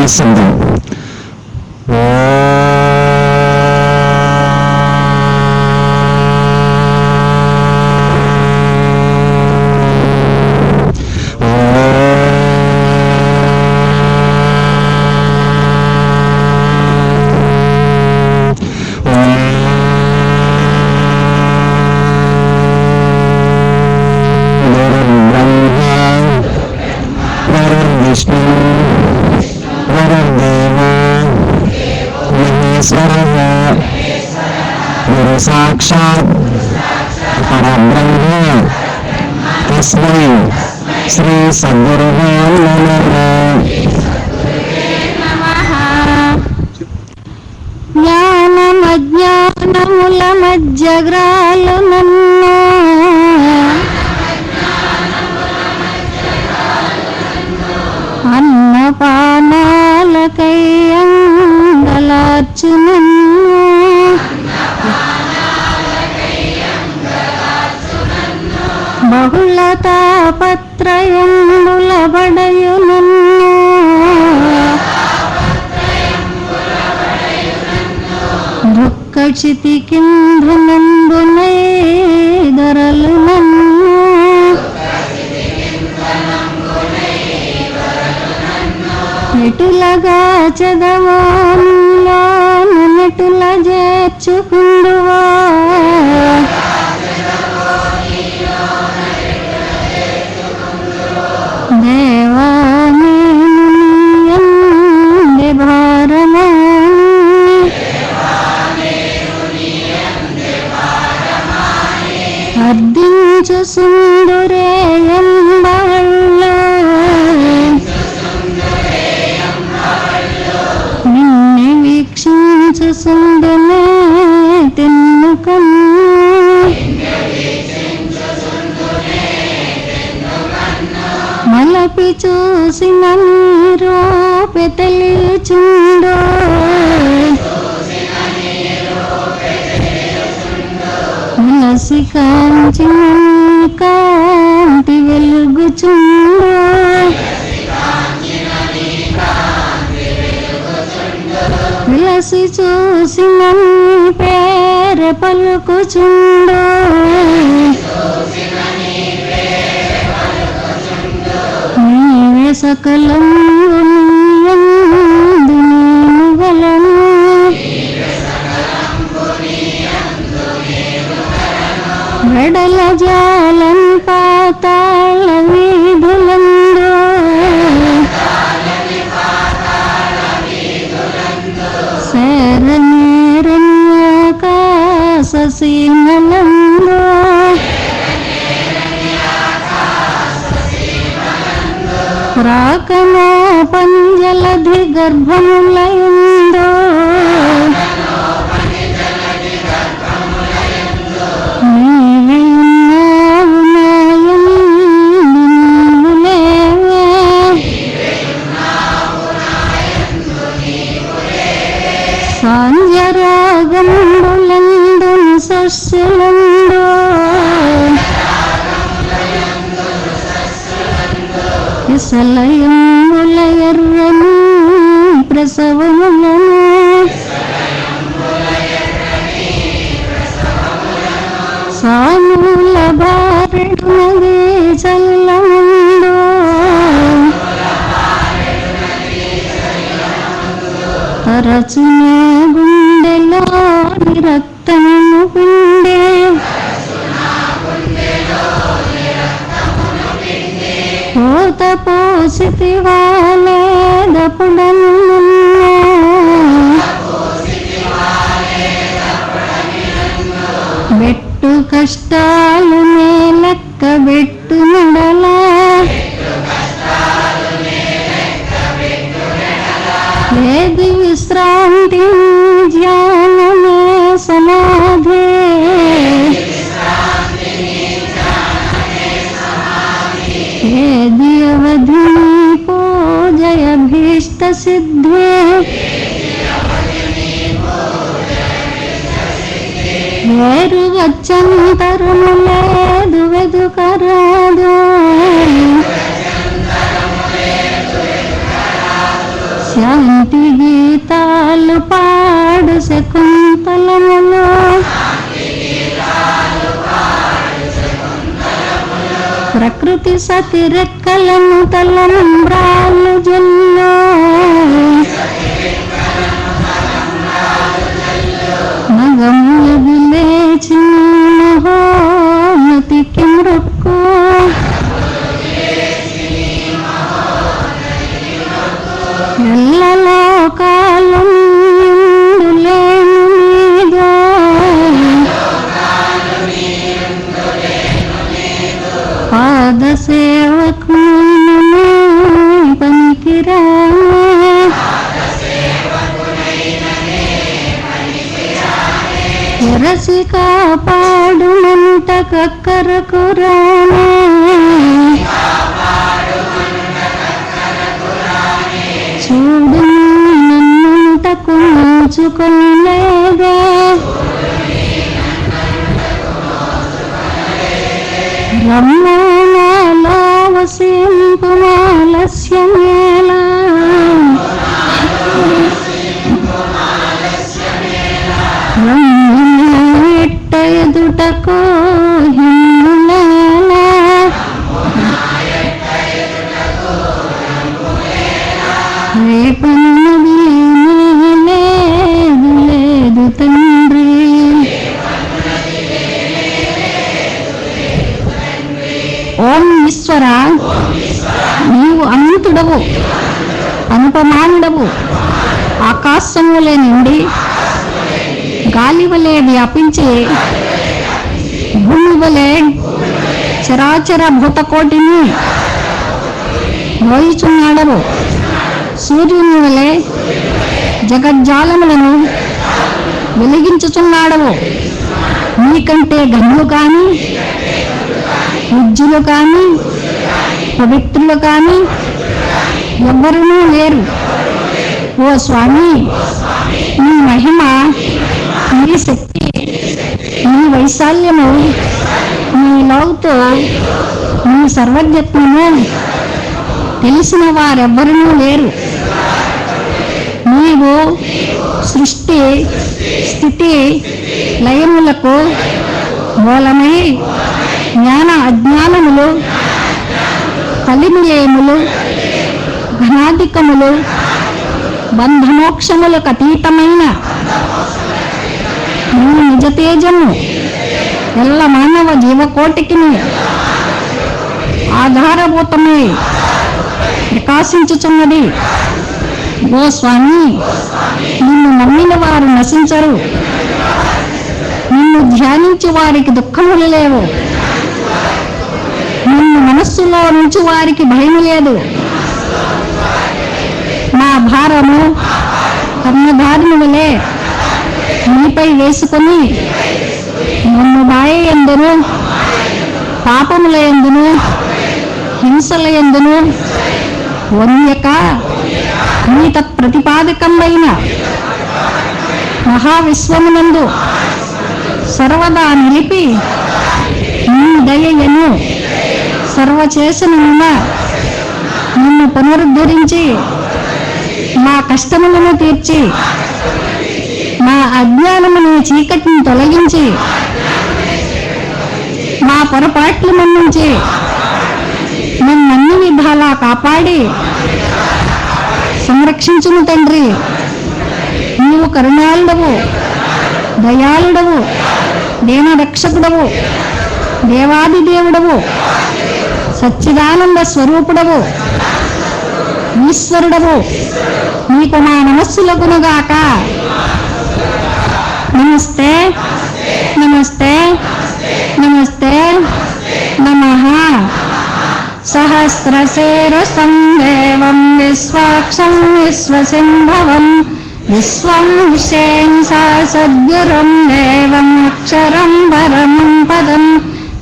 శబ్దం. గురు సాక్షాత్ పరబ్రహ్మ తస్మై శ్రీ సద్గురువే నమః. జ్ఞానమజ్ఞానముల మధ్యగ్రాలు నన్ను అన్నపానాలకై అంగలార్చు నన్ను బహుళ తాపత్రయముల బడయు నన్ను దుఃఖచితి కింధనంబునై ధరలు నన్ను నెటులగా చదవాన్లో నెటుల చేర్చుకుందువా దేవాని అందే భారమాని అర్దించు సుందురే ఎంబళ్ళు నిన్ను వీక్షించు సుందునే తెన్నుకన్ను మలపి చూసిన నీరో పెతలిచుండో మలసి కాంచిన కాంతి వెలుగుచుండో విలసి చూసిన పేర పలుకుచుండో నీవే సకలం గలను వెడల జాలం పాతాళ వీధులందు శరణ్యాకాశ సీమలందు ప్రాకమో పంజలధి గర్భములయందో నీవే ఉన్నావు నాయందు నీవు లేవే సాంధ్యరాగంబులందు సస్సులందు విసలయముల ఎర్రని ప్రసవములను సానుల బారెడు నది చల్లముందు తరచునే గుండెలోని రక్తము పిండే పోత పోసితి వాలేదపుడను బెట్టు కష్టాలు నే లెక్క బెట్టు నడలా ఏది విశ్రాంతి ధ్యానమే సమాధి ఏది అవధి పూజయభీష్ట సిద్ధి వేరు వచ్చంతరము లేదు వెదుకరాదు శాంతి గీతాలు పాడు శకుంతలములో ప్రకృతి సతి రెక్కలను తలంబ్రాలు జల్లో మగములు లేచి మహోన్నతికి మృక్కు ఎల్లలోకాలు పాద సేవకు పనికిరా ఎరసి కాపాడు మంట కక్కరకు రానే చూడు నన్నుంటకు నోచుకొనలేదే రమ్మనాలో వసింపు ఆలస్యమేలా ఎట్ట ఎదుటకు హిందులేలా రేపన్నది లేదు లేదు తండ్రి ఓం ఈశ్వర నీవు అనంతుడవు అనుపమానుడవు ఆకాశములే నుండి గాలి వలె వ్యాపించి భూమి వలె చరాచర భూతకోటిని మోయిచున్నాడవు సూర్యుని వలె జగజ్జాలములను వెలిగించుచున్నాడవు నీకంటే గనులు కానీ పూజ్యులు కానీ పవిత్రులు కానీ ఎవ్వరూ లేరు. ఓ స్వామి, నీ మహిమ, నీ శక్తి, నీ వైశాల్యము, నీ లోతు, నీ సర్వజ్ఞత్వము తెలిసిన వారెవ్వరూ లేరు. నీవు సృష్టి స్థితి లయములకు మూలమై జ్ఞాన అజ్ఞానములు కలిమిలేములు ఘనాధికములు బంధమోక్షములకు అతీతమైన నీ నిజ తేజము ఎల్ల మానవ జీవకోటికి ఆధారభూతమై ప్రకాశించుచున్నది. ఓ స్వామి, నిన్ను నమ్మిన వారు నశించరు, నిన్ను ధ్యానించి వారికి దుఃఖములు లేవు, నిన్ను మనస్సులో నుంచి వారికి భయం లేదు. నా భారము కర్ణధారిని వలె నీపై వేసుకొని నన్ను బాయయందును పాపముల యందును హింసల యందును వన్యక నీ తత్ప్రతిపాదకమైన మహావిశ్వమునందు సర్వదా నిలిపి నీ దయయను సర్వచేసనున్న నిన్ను పునరుద్ధరించి మా కష్టములను తీర్చి మా అజ్ఞానమును చీకటిని తొలగించి మా పొరపాట్లు మన్నించి నన్నన్ని విధాలా కాపాడి సంరక్షించును తండ్రి. నీవు కరుణాళుడవు, దయాళుడవు, దీనరక్షకుడవు, దేవాదిదేవుడవు, సచ్చిదానంద స్వరూపుడవు, ఈశ్వరుడవు. నీకు నా నమస్సులగునుగాక. నమస్తే నమస్తే నమస్తే నమః. సహస్రశీర్షం దేవం విశ్వాక్షం విశ్వసింభవం విశ్వం విశ్వేశా సద్గురుం దేవం అక్షరం పరమం పదం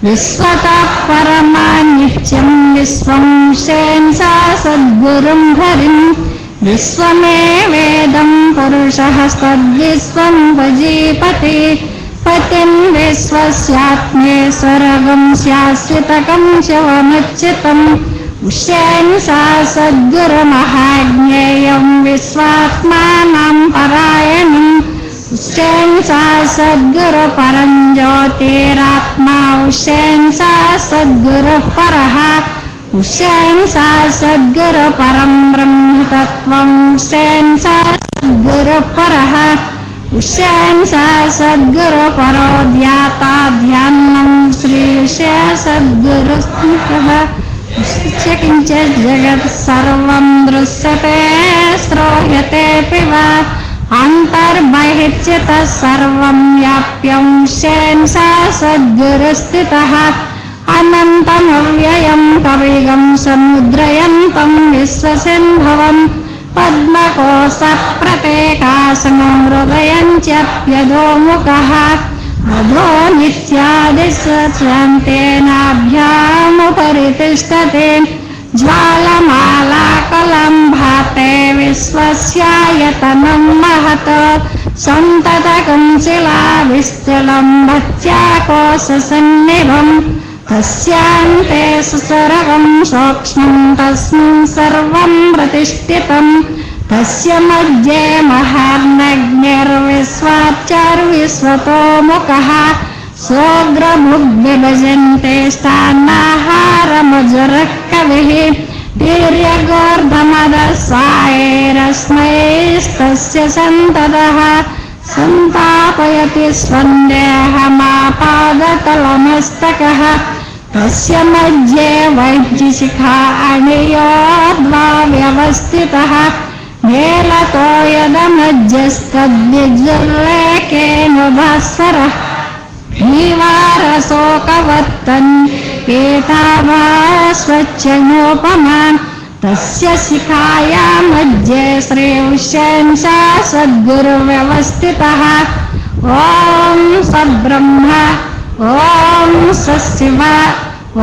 విశ్వతః పరమానిత్యం విశ్వం విశ్వేశా సద్గురుం హరిం విశ్వమేవేదం పురుషః తద్విశ్వం భజీపతి పతిం విశ్వస్యాత్మేశ్వరగం శాశ్వతకం శివమచ్యుతం విశ్వేశా సద్గురుమహాజ్ఞేయం విశ్వ सा सद्गुरु परं ज्योतिरात्मा हुसैन सा सद्गुरु परः हुसैन सा सद्गुरु परं ब्रह्म तत्त्वं हुसैन सा सद्गुरु परः हुसैन सा सद्गुरु परो ध्याता ध्यानं श्री सद्गुरु किञ्चित् जगत् सर्वं दृश्यते श्रूयतेऽपि वा अन्तर्बहिश्चितः सर्वं व्याप्यं हुसैन सा सद्गुरुस्थितः अनन्तमव्ययं कविगं समुद्रयन्तं विश्वसिन्धवं पद्मकोशप्रत्येकासनं हृदयं च्यप्यधोमुखः अधो नित्यादिशन्तेनाभ्यामुपरि तिष्ठते ज्वालमालाकलं भाते विश्वस्यायतनं महत् सन्ततकं शिलाविश्चलं भक्त्याकोशसन्निभं तस्यान्ते सर्वं सूक्ष्मं तस्मिन् सर्वं प्रतिष्ठितं तस्य मध्ये महार्नग्निर्विश्वाच्चर्विश्वतो मुखः सोऽग्रमुग्विभजन्ते स्थानाहारमजुरः कविः वीर्यगोर्धमदस्वायैरस्मैस्तस्य सन्ततः सन्तापयति स्वन्देहमापादतलमस्तकः तस्य मध्ये वैद्यशिखा अणियोर्ध्वा व्यवस्थितः मेलतो यदमध्यस्तद्विज्वल्लेकेन भास्वरः निवारशोकवर्तन् पीताभास्वच्छनोपमान् तस्य शिखाया मध्ये श्री हुसैन सा सद्गुरुव्यवस्थितः ॐ सब्रह्म ॐ सशिव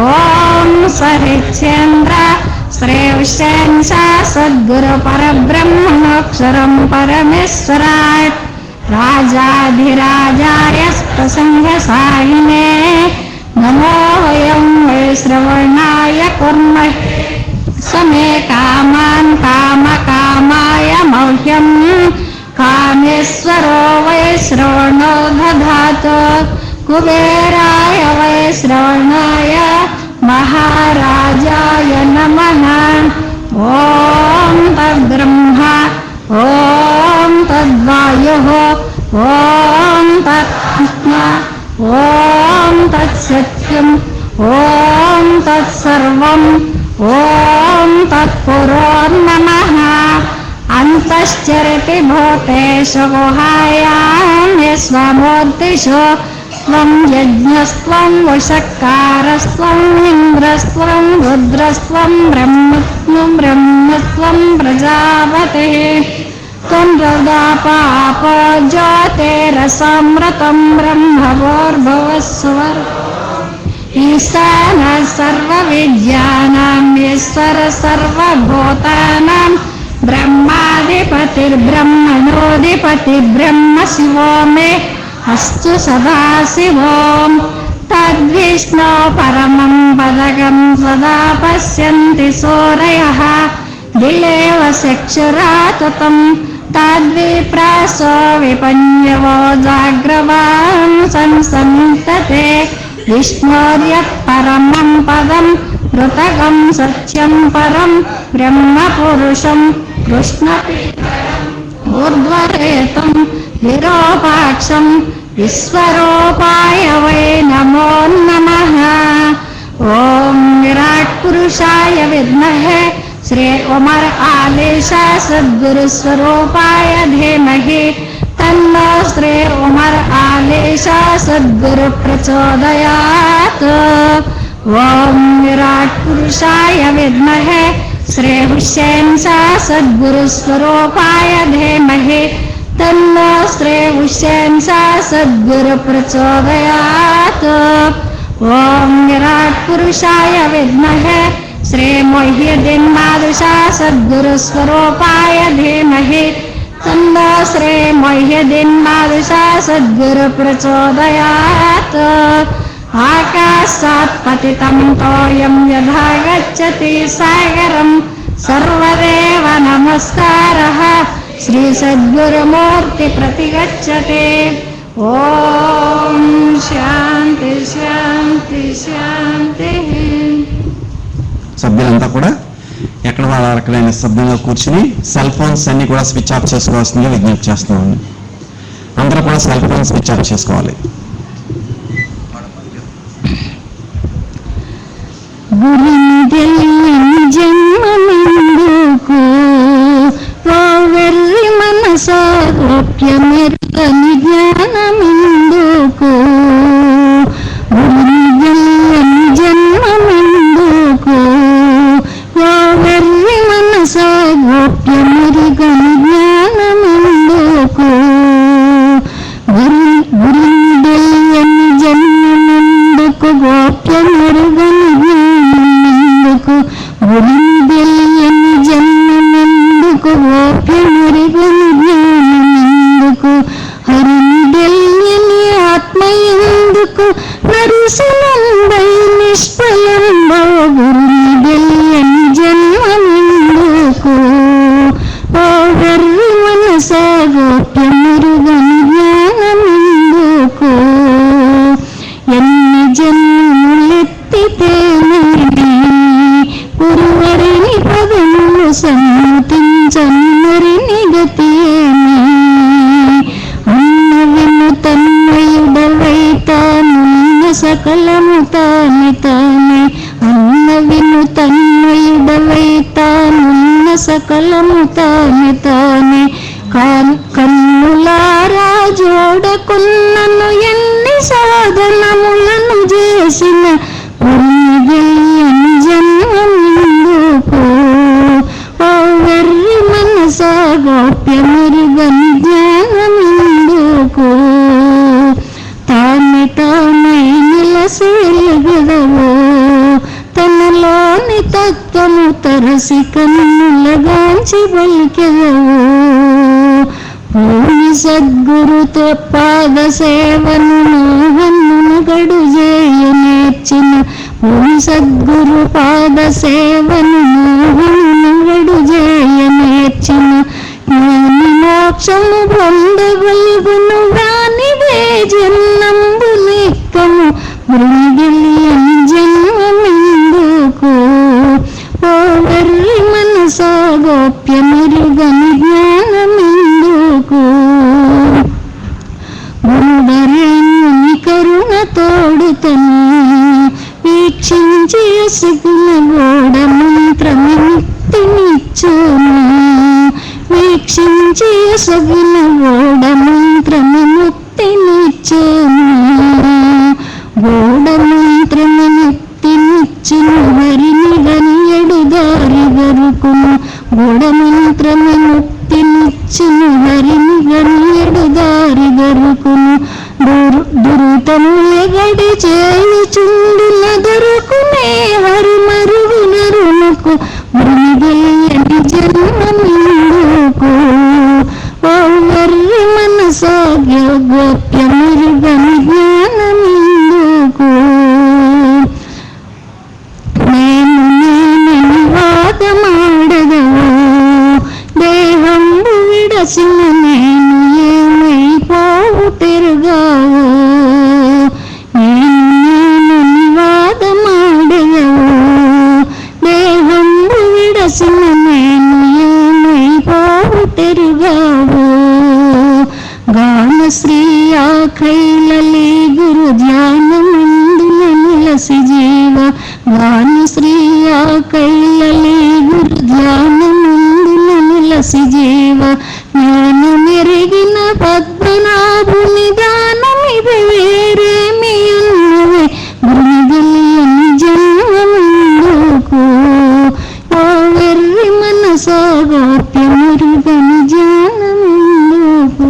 ॐ सरिचन्द्र श्री हुसैन सा सद्गुरु परब्रह्मणोऽक्षरं परमेश्वराय राजाधिराजाय प्रसङ्गसाहिने नमो वयं वै श्रवणाय कुर्मः समे कामान् कामकामाय मह्यं कामेश्वरो वै श्रवणो दधातु कुबेराय वै श्रवणाय महाराजाय नमः ॐ तद्ब्रह्मा ॐ तद्वायुः ॐ तत्त्मा ॐ तत्सत्यम् ॐ तत्सर्वम् ॐ तत्पुरो नमः अन्तश्चरति भूतेषु गुहायां स्वमूर्तिषु त्वं यज्ञस्त्वं वषट्कारस्त्वम् इन्द्रस्त्वं रुद्रस्त्वं ब्रह्मस्त्वं प्रजापतिः त्वं प्रजापापो ज्योतिरसमृतं ब्रह्मभूर्भुवस्सुवर् ईशानः सर्वविद्यानां ईश्वर सर्वभूतानां ब्रह्माधिपतिर्ब्रह्मणोऽधिपतिर्ब्रह्म शिवो मे अस्तु सदाशिवोम् तद्विष्णो परमं पदकं सदा पश्यन्ति सूरयः दिलेव चक्षुरातुतं तद्विप्रासो विपन्यवो जाग्रवान् संसन्तते विष्णोर्यत् परमं पदं ऋतकं सत्यं परं ब्रह्मपुरुषं कृष्णपीठम् ऊर्ध्वरेतं विरूपाक्षं विश्वरूपाय वै नमो नमः ॐ विराट्पुरुषाय विद्महे श्री उमर आलेशा सद्गुरुस्वरूपाय धीमहि तन्नो श्री उमर आलेशा सद्गुरु प्रचोदयात् ॐ विराट्पुरुषाय विद्महे श्री हुसैन सा सद्गुरुस्वरूपाय धीमहि तन्नो श्री हुसैन सा सद्गुरु प्रचोदयात् ॐ विराट्पुरुषाय विद्महे श्री मोहिउद्दीन बादशाह सद्गुरुस्वरूपाय धीमहि तन्नो श्री मोहिउद्दीन बादशाह सद्गुरु प्रचोदयात् आकाशात् पतितं तोयं यथा गच्छति सागरं सर्वदेव नमस्कारः श्री सद्गुरुमूर्ति प्रतिगच्छते ఓం శాంతి శాంతి శాంతి. సభ్యులంతా కూడా ఎక్కడ వాళ్ళ అక్కడైనా నిశ్శబ్దంగా కూర్చుని సెల్ ఫోన్స్ అన్ని కూడా స్విచ్ ఆఫ్ చేసుకోవాల్సిందిగా విజ్ఞప్తి చేస్తున్నామండి. అందరూ కూడా సెల్ ఫోన్ స్విచ్ ఆఫ్ చేసుకోవాలి. గురుని తెలియని జన్మమెందుకు, వెర్రి మనసాగోప్యమెరుగని జ్ఞానమెందుకు. గురుని తెలియని జన్మమెందుకు, వెర్రి మనసాగోప్యమెరుగని జ్ఞానమెందుకు. గురుని తెలియని జన్మమెందుకు, గోప్యమెరుగని జ్ఞానమెందుకు. గురుని తెలియని జన్మమెందుకు, గోప్యమెరుగని జ్ఞానమెందుకు. హరిని తెలియని ఆత్మయందుకు, నరుసలంబై నిష్ఫలంబో. గురుని తెలియని జన్మమెందుకు, ఓ వెర్రి మనసా గోప్యమెరుగని జ్ఞానమెందుకు. ఎన్ని జన్మములెత్తితేనేమి గురువరిని పదములు సమ్మతించని మరిని గతి ఏమి. అన్న విను తన్మయుడవై తానున్న సకలము తాని తానే. అన్న విను తన్మయుడవై తానున్న సకలము తాని తానే. కన్నులారా జోడకున్నను ఎన్ని సాధనములను చేసిన గురుని తెలియని జన్మమెందుకు. ఓ వెర్రి మనసా గోప్యమెరుగని జ్ఞానమెందుకు. తానే తానై నిలసి వెలుగదవో, తనలోని తత్వము తరసి కన్నులగాంచి పలికెదవో. పూని సద్గురుతో పాద సేవను మోహన్ను గడు చేయ నేర్చిన. పూని సద్గురు పాద సేవను మోహన్ను గడు చేయ నేర్చిన. జ్ఞాని మోక్షము పొందగలుగును గానిదే జన్మంబు నిక్కము. గురుని తెలియని జన్మమెందుకు, ఓ వెర్రి మనసా గోప్యమెరుగని జ్ఞానమెందుకు. గురుడరేణ్యుని కరుణ తోడుతను వీక్షించి ఎసుకున గోడ మంత్రము ముక్తినిచ్చును. వీక్షించి ఎసుకున గోడ మంత్రము ముక్తినిచ్చును. గోడ మంత్రము ముక్తినిచ్చును, హరిని గనియడు దారి గరుకును. గోడ మంత్రము ముక్తినిచ్చును, హరిని గనియడు దారి గరుకును. దురుతముల గడి చేయుచుండున దొరుకునే హరి మరుగున రుణుకు. గురుని తెలియని జన్మమెందుకు, ఓ వెర్రి మనసా గోప్యమెరుగని జ్ఞానమెందుకు. నేనని వాదమాడదవో, దేహంబు విడసిన నేను ఏమైపోవు తెరుగావో. నేనని వాదమాడదవో, దేహంబు విడసిన నేను ఏమైపోవు తెరుగావో. గానశ్రీయా కైలలి గురు ధ్యానమందున నిలసి జీవ. గానశ్రీయా కైలలి గురు ధ్యానమందున నిలసి జీవ. జ్ఞానమెరిగిన పద్మనాభుని దానమిది వేరేమి ఉన్నవే. గురుని తెలియని జన్మమెందుకు, ఓ వెర్రి మనసా గోప్యమెరుగని జ్ఞానమెందుకు.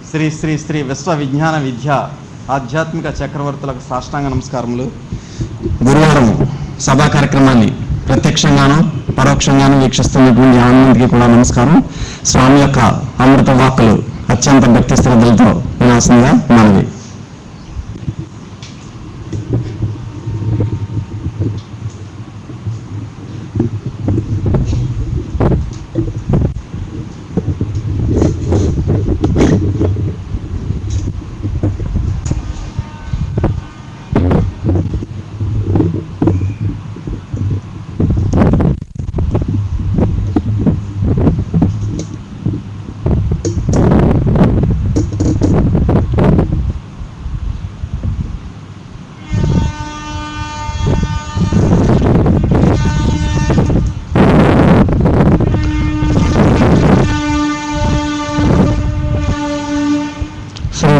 శ్రీ శ్రీ శ్రీ విశ్వ విజ్ఞాన విద్య ఆధ్యాత్మిక చక్రవర్తులకు సాష్టాంగ నమస్కారములు. గురువారం సభా కార్యక్రమాన్ని ప్రత్యక్షంగాను పరోక్షంగాను వీక్షిస్తున్నటువంటి ఆనందానికి కూడా నమస్కారం. స్వామి యొక్క అమృత వాక్కులు అత్యంత భక్తి శ్రద్ధలతో వినాల్సిందిగా మనవి.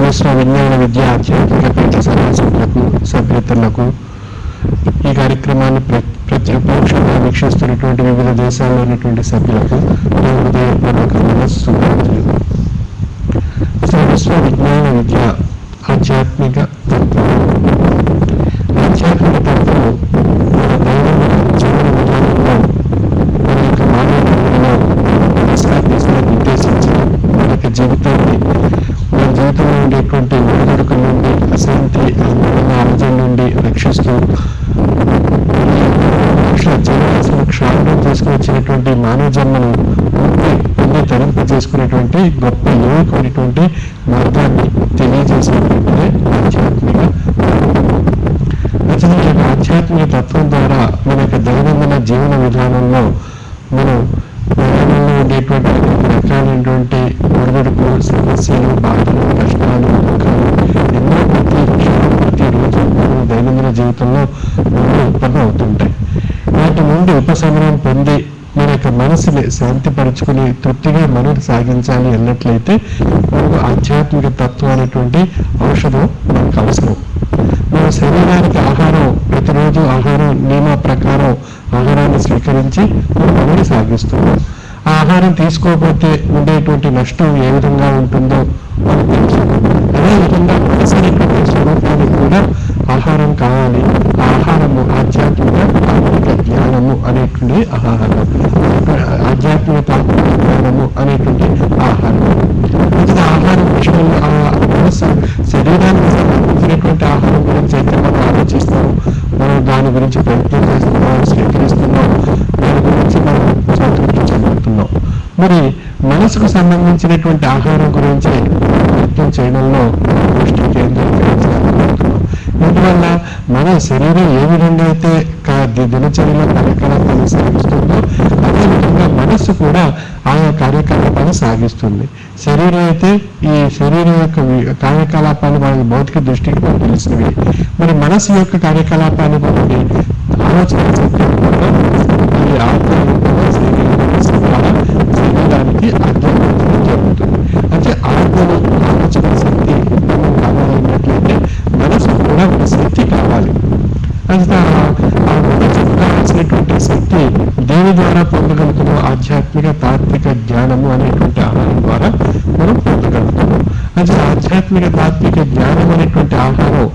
విశ్వ విజ్ఞాన విద్య ఆధ్యాత్మిక పీఠ సమాజంలకు సభ్యతలకు ఈ కార్యక్రమాన్ని పరోక్షంగా వీక్షిస్తున్నటువంటి వివిధ దేశాల్లో ఉన్నటువంటి సభ్యులకు నా హృదయపూర్వకమైన శుభాకాంక్షలు. విశ్వ విజ్ఞాన విద్య ఆధ్యాత్మిక తత్వం. ఆధ్యాత్మిక తత్వం మన దైనందిన జీవన విధానంలో మన యొక్క మానవులలో ఉద్దేశించి మన యొక్క జీవితాన్ని మన జీవితంలో ఉండేటువంటి ఒడిదుడుకుల నుండి అశాంతి ఆలోచన నుండి రక్షిస్తూ జీవనాశను క్షాళనం చేసుకుని వచ్చినటువంటి మానవ జన్మను పొంది తరింప చేసుకునేటువంటి గొప్ప యువకునేటువంటి మార్గాన్ని తెలియజేసేటువంటిదే ఆధ్యాత్మిక. అసలు ఈ యొక్క ఆధ్యాత్మిక తత్వం ద్వారా మన యొక్క దైనందిన జీవన విధానంలో మనం ప్రయాణంలో ఉండేటువంటి రకాలైనటువంటి ఒడిదుడుకులు, సమస్యలు, బాధలు, కష్టాలు, దుఃఖాలు ఎన్నో ప్రతిరోజు మనం దైనందిన జీవితంలో ఉత్పన్నం అవుతుంటాయి. వాటి నుండి ఉపశమనం పొంది మన యొక్క మనసుని శాంతిపరుచుకుని తృప్తిగా మనసు సాగించాలి అన్నట్లయితే మనకు ఆధ్యాత్మిక తత్వం అనేటువంటి ఔషధం మనకు అవసరం. మన శరీరానికి ఆహారం ప్రతిరోజు ఆహారం నియమ ప్రకారం ఆహారాన్ని స్వీకరించి మనల్ని సాగిస్తున్నాం. ఆ ఆహారం తీసుకోకపోతే ఉండేటువంటి నష్టం ఏ విధంగా ఉంటుందో మనకు తెలుసు. అదేవిధంగా మనసైనటువంటి స్వరూపానికి కూడా ఆహారం కావాలి. ఆ ఆహారము ఆధ్యాత్మిక తాత్విక జ్ఞానము అనేటువంటి ఆహారం, ఆధ్యాత్మిక తాత్విక జ్ఞానము అనేటువంటి ఆహారం. ఆహారం విషయంలో మనసు శరీరానికి సంబంధించినటువంటి ఆహారం గురించి అయితే మనం ఆలోచిస్తాం, మనం దాని గురించి ప్రయత్నం చేస్తున్నాం, స్వీకరిస్తున్నాం, దాని గురించి మనం సంతృప్తి చెందుతున్నాం. మరి మనసుకు సంబంధించినటువంటి ఆహారం గురించి ప్రయత్నం చేయడంలో దృష్టి కేంద్రీకరించాలనుకుంటున్నాం. ఇందువల్ల మన శరీరం ఏ విధంగా అయితే దినచర్యలో కార్యకలాపాలు సాగిస్తుందో అదేవిధంగా మనస్సు కూడా ఆయా కార్యకలాపాలు సాగిస్తుంది. శరీరం అయితే ఈ శరీరం యొక్క కార్యకలాపాలు మనకి భౌతిక దృష్టికి మనకు తెలిసినవి. మరి మనసు యొక్క కార్యకలాపాలు మనకి ఆలోచన శక్తి ఈ ఆత్మ శరీరానికి ఆధ్యాత్మిక జరుగుతుంది. అంటే ఆత్మను ఆలోచన శక్తి మనం కావాలన్నట్లయితే మనసు కూడా ఒక శక్తి కావాలి. అంటే ఆ మనసుకు కావాల్సినటువంటి శక్తి దేని ద్వారా పొందగలుగుతున్నాం? ఆధ్యాత్మిక తాత్విక జ్ఞానము అనేటువంటి ఆహారం ద్వారా మనం పొందగలుగుతున్నాం. అంటే ఆధ్యాత్మిక తాత్విక జ్ఞానం అనేటువంటి ఆహారం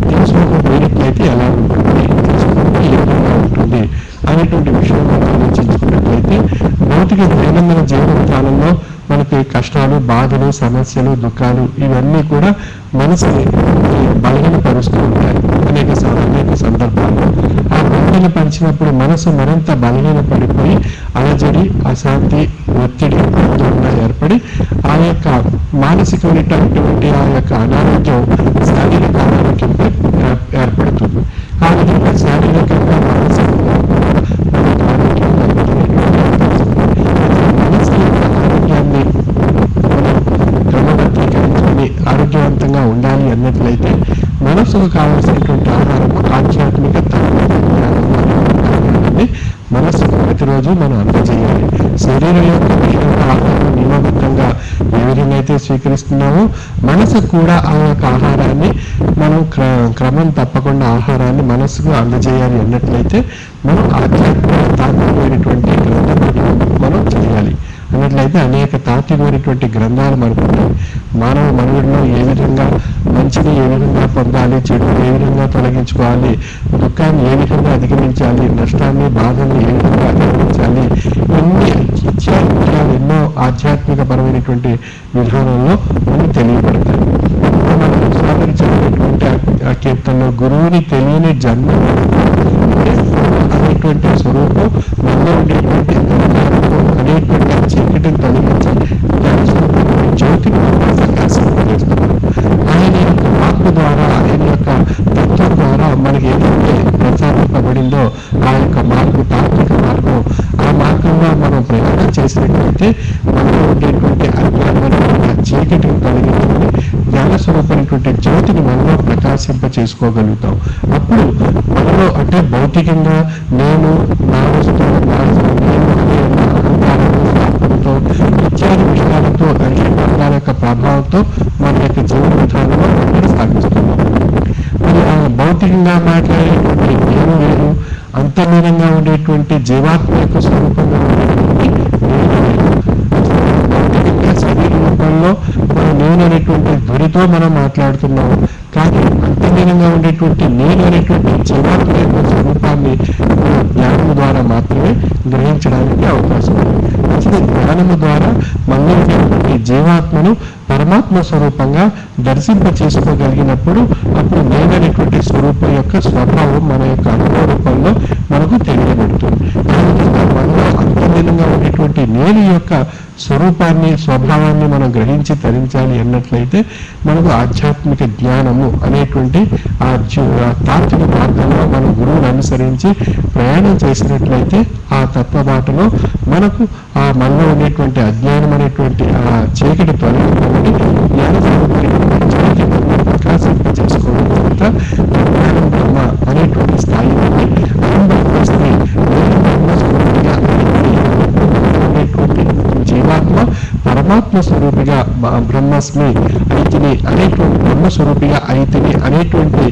తీసుకోకపోయినట్లయితే ఎలా ఉంటుంది, తీసుకుంటే ఏ విధంగా ఉంటుంది అనేటువంటి విషయం మనం ఆలోచించుకున్నట్లయితే భౌతిక దైనందిన జీవన విధానంలో మనకి కష్టాలు, బాధలు, సమస్యలు, దుఃఖాలు ఇవన్నీ కూడా మనసుని బలహీనపరుస్తూ ఉంటాయి. అనేక సందర్భాల్లో ఆ బలహీనపరిచినప్పుడు మనసు మరింత బలహీనపడిపోయి అలజడి, అశాంతి, ఒత్తిడి ఏర్పడి ఆ యొక్క మానసికమైనటువంటి ఆ యొక్క అనారోగ్యం శారీరక అనారోగ్యంపై ఏర్పడుతుంది. ఆ విధంగా శారీరకంగా మానసికంగా మనకు ఆరోగ్యం మనసు యొక్క ఆరోగ్యాన్ని మనం క్రమబద్ధీకరించుకుని ఆరోగ్యవంతంగా ఉండాలి అన్నట్లయితే మనసుకు కావాల్సినటువంటి ఆహారం ఆధ్యాత్మిక జ్ఞానాన్ని మనస్సుకు ప్రతిరోజు మనం అందజేయాలి. శరీరం యొక్క విషయంలో ఆహారం నియమబద్ధంగా ఏ విధంగా అయితే స్వీకరిస్తున్నామో మనసుకు కూడా ఆ యొక్క ఆహారాన్ని మనం క్రమం తప్పకుండా ఆహారాన్ని మనస్సుకు అందజేయాలి అన్నట్లయితే మనం ఆధ్యాత్మిక తాత్వికమైనటువంటి గ్రంథాన్ని మనం చేయాలి అన్నట్లయితే అనేక తాత్వికమైనటువంటి గ్రంథాలు మనకు మానవ మనుగడలో ఏ విధంగా మంచిని ఏ విధంగా పొందాలి, చెడుని ఏ విధంగా తొలగించుకోవాలి, దుఃఖాన్ని ఏ విధంగా అధిగమించాలి, నష్టాన్ని బాధని ఏ విధంగా అధిగమించాలి, ఇన్ని విషయాలు ఎన్నో ఆధ్యాత్మిక పరమైనటువంటి విధానంలో మనకు తెలియబడతాయి. మనం చదివినటువంటి ఆ కీర్తనలో గురువుని తెలియని జన్మ అనేటువంటి స్వరూపం మనలో ఉండేటువంటి అనేటువంటి చీకటిని తొలగించి జ్యోతిని ప్రకాశింపజేస్తున్నారు. ఆయన యొక్క మార్పు ద్వారా, ఆయన యొక్క తత్వం ద్వారా మనకి ఏదైతే ప్రచారింపబడిందో ఆ యొక్క మార్పు తాత్విక మార్గం, ఆ మార్గంలో మనం ప్రయాణం చేసినట్లయితే మనలో ఉండేటువంటి అజ్ఞానమైనటువంటి చీకటిని తొలగించుకొని జ్ఞానస్వరూపమైనటువంటి జ్యోతిని మనలో ప్రకాశింప చేసుకోగలుగుతాం. అప్పుడు మనలో అంటే భౌతికంగా నేను నా వస్తువు నేను అనే అహంకారంతో ఇత్యాది విషయాలతో అనేక యొక్క ప్రభావంతో మన యొక్క జీవన విధానం భౌతికంగా మాట్లాడేటువంటి నేను వేరు, అంతర్లీనంగా ఉండేటువంటి జీవాత్మ యొక్క స్వరూపంగా ఉండేటువంటి నేను వేరు. భౌతికంగా శరీర రూపంలో మనం నేను అనేటువంటి ధ్వనితో మనం మాట్లాడుతున్నాము, కానీ అంతర్లీనంగా ఉండేటువంటి నేను అనేటువంటి జీవాత్మ యొక్క స్వరూపాన్ని జ్ఞానము ద్వారా మాత్రమే గ్రహించడానికి అవకాశం ఉంది. అసలు జ్ఞానము ద్వారా మనలో ఉండేటువంటి జీవాత్మను పరమాత్మ స్వరూపంగా దర్శింప చేసుకోగలిగినప్పుడు అప్పుడు నేను అనేటువంటి స్వరూపం యొక్క స్వభావం మన యొక్క అనుభవ రూపంలో మనకు తెలియబడుతుంది. మనలో అంతర్లీనంగా ఉండేటువంటి నేను యొక్క స్వరూపాన్ని స్వభావాన్ని మనం గ్రహించి తరించాలి అన్నట్లయితే మనకు ఆధ్యాత్మిక జ్ఞానము అనేటువంటి ఆ తాత్విక మార్గంలో మన గురువును అనుసరించి ప్రయాణం చేసినట్లయితే ఆ తత్వబాటలో మనకు ఆ మనలో ఉండేటువంటి అజ్ఞానం అనేటువంటి ఆ చీకటి తొలగింపబడి జ్ఞాన ప్రకాశింప చేసుకోవడం చేత జ్ఞానం బ్రహ్మ అనేటువంటి స్థాయి నుండి జీవాత్మ పరమాత్మ స్వరూపిగా బ్రహ్మస్మి అయితిని అనేటువంటి బ్రహ్మస్వరూపిగా అయితిని అనేటువంటి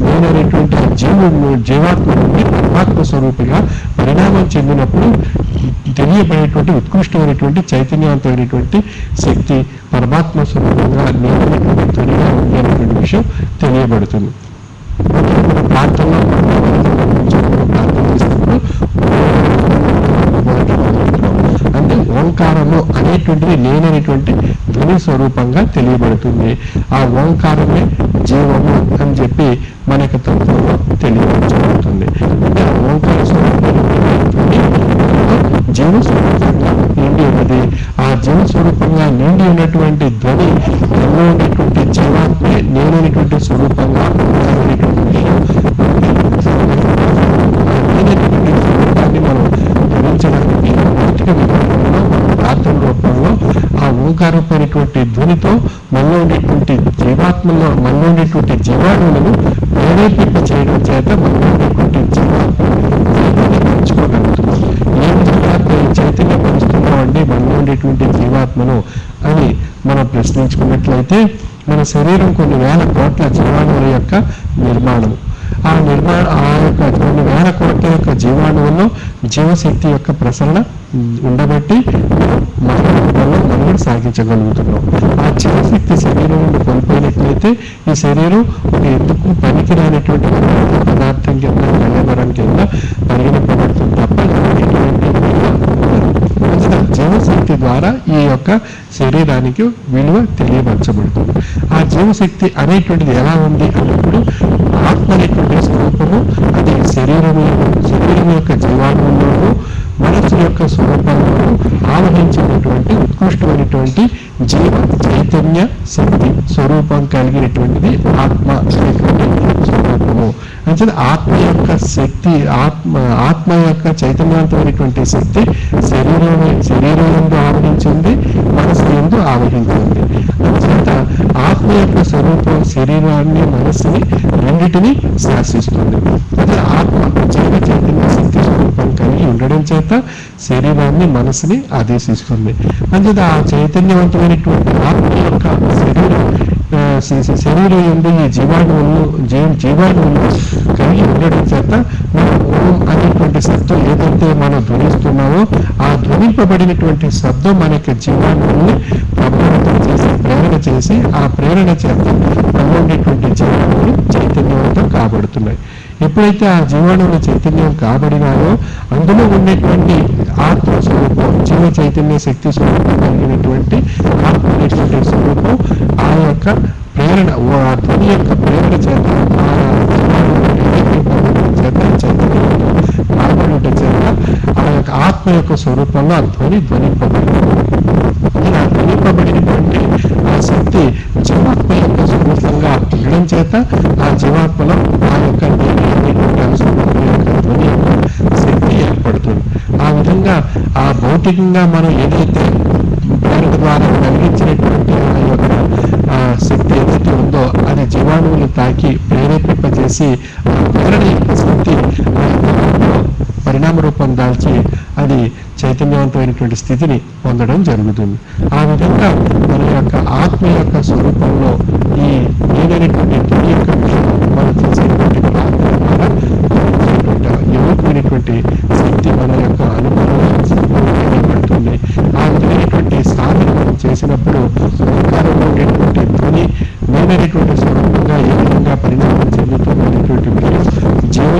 నేననేటువంటి జీవాత్మ నుండి పరమాత్మ స్వరూపిగా పరిణామం చెందినప్పుడు తెలియబడేటువంటి ఉత్కృష్టమైనటువంటి చైతన్యవంతమైనటువంటి శక్తి పరమాత్మ స్వరూపంగా నేననేటువంటి ధ్వనిగా ఉండేటువంటి విషయం తెలియబడుతుంది. ప్రార్థనలో ప్రార్థన చేసినప్పుడు అంటే ఓంకారము అనేటువంటిది నేననేటువంటి ధ్వని స్వరూపంగా తెలియబడుతుంది. ఆ ఓంకారమే జీవము అని చెప్పి మనకి తత్వంలో తెలియబడుతుంది. అంటే ఆ ఓంకార స్వరూపమైనటువంటి జీవ స్వరూపంగా నిండి ఉన్నది. ఆ జీవ స్వరూపంగా నిండి ఉన్నటువంటి ధ్వని ఎన్నో ఉన్నటువంటి జీవాత్మే నేననేటువంటి స్వరూపంగా ఉన్నటువంటి విషయం స్వరూపాన్ని మనం ధరించడానికి భౌతిక విధానంలో ప్రార్థన రూపంలో ఆ ఓంకారమైనటువంటి ధ్వనితో మనలో ఉండేటువంటి జీవాత్మలో మనలో ఉండేటువంటి జీవాణువులను ప్రేరేపింప చేయడం చేత మనలో ఉండేటువంటి జీవాత్మని పెంచుకోగలుగుతున్నాం. ఏం జీవాత్మ చైతన్యం పంచుతున్నామండి మనలో ఉండేటువంటి జీవాత్మను అని మనం ప్రశ్నించుకున్నట్లయితే మన శరీరం కొన్ని వేల కోట్ల జీవాణువుల యొక్క నిర్మాణం. ఆ యొక్క కొన్ని వేల కోట్ల యొక్క జీవాణువుల్లో జీవశక్తి యొక్క ప్రసరణ ఉండబట్టి మరణంలో మనం సాగించగలుగుతున్నాం. ఆ జీవశక్తి శరీరం నుండి కోల్పోయినట్లయితే ఈ శరీరం ఒక ఎందుకు పనికిరానటువంటి పదార్థం కింద పర్యావరణం కింద పరిగణింపబడుతుంది తప్ప జీవశక్తి ద్వారా ఈ యొక్క శరీరానికి విలువ తెలియపరచబడుతుంది. ఆ జీవశక్తి అనేటువంటిది ఎలా ఉంది అన్నప్పుడు ఆత్మ అనేటువంటి స్వరూపము అది శరీరం యొక్క జీవాణువుల్లోనూ మనస్సు యొక్క స్వరూపంలోనూ ఆవహించినటువంటి ఉత్కృష్టమైనటువంటి జీవ చైతన్య శక్తి స్వరూపం కలిగినటువంటిది ఆత్మ అనేటువంటి స్వరూపము. అంటే ఆత్మ యొక్క శక్తి ఆత్మ యొక్క చైతన్యవంతమైనటువంటి శక్తి శరీరం ఎందు ఆవహించింది, మనసు ఎందు ఆవహించింది. అందుచేత ఆత్మ యొక్క స్వరూపం శరీరాన్ని మనస్సుని రెండింటినీ శాసిస్తుంది. అదే ఆత్మ జీవ చైతన్య శక్తి స్వరూపం కలిగి ఉండడం చేత శరీరాన్ని మనసుని ఆదేశిస్తుంది. అంచేత ఆ చైతన్యవంతమైనటువంటి ఆత్మ యొక్క శరీరం ఎందు ఈ జీవాణువులు కలిగి ఉండడం చేత మనం ఓం అనేటువంటి శబ్దం ఏదైతే మనం ధ్వనిస్తున్నామో ఆ ధ్వనింపబడినటువంటి శబ్దం మన యొక్క జీవాణువుల్ని ప్రభావితం చేసి ప్రేరణ చేసి ఆ ప్రేరణ చేత మనలో ఉండేటువంటి జీవాణువులు చైతన్యవంతం కాబడుతున్నాయి. ఎప్పుడైతే ఆ జీవాణువులు చైతన్యం కాబడినాయో అందులో ఉండేటువంటి ఆత్మ స్వరూపం జీవ చైతన్య శక్తి స్వరూపం కలిగినటువంటి ఆత్మ అనేటువంటి స్వరూపం ఆ యొక్క ప్రేరణ ఆ ధ్వని యొక్క ప్రేరణ చేత కాబడుట చేత ఆ యొక్క ఆత్మ యొక్క స్వరూపంలో ఆ ధ్వనింపబడింది. ఇలా ధ్వనింపబడినటువంటి ఆ శక్తి జీవాత్మ యొక్క స్వరూపంగా ఉండడం చేత ఆ జీవాత్మలో ఆ యొక్క ధ్వని యొక్క శక్తి ఏర్పడుతుంది. ఆ విధంగా ఆ భౌతికంగా మనం ఏదైతే ప్రేరణ ద్వారా కలిగించినటువంటి ఆ యొక్క శక్తి ఏదైతే ఉందో అది జీవాణువులు తాకి ప్రేరేపింపజేసి ఆ ప్రేరణ యొక్క శక్తి పరిణామ రూపం దాల్చి అది చైతన్యవంతమైనటువంటి స్థితిని పొందడం జరుగుతుంది. ఆ విధంగా మన యొక్క ఆత్మ యొక్క స్వరూపంలో ఈ నేనైనటువంటి ధ్వని యొక్క మనం నేననేటువంటి స్వరూపంగా ఏ విధంగా పరిణామం చెందుతున్నటువంటి విషయం జీవ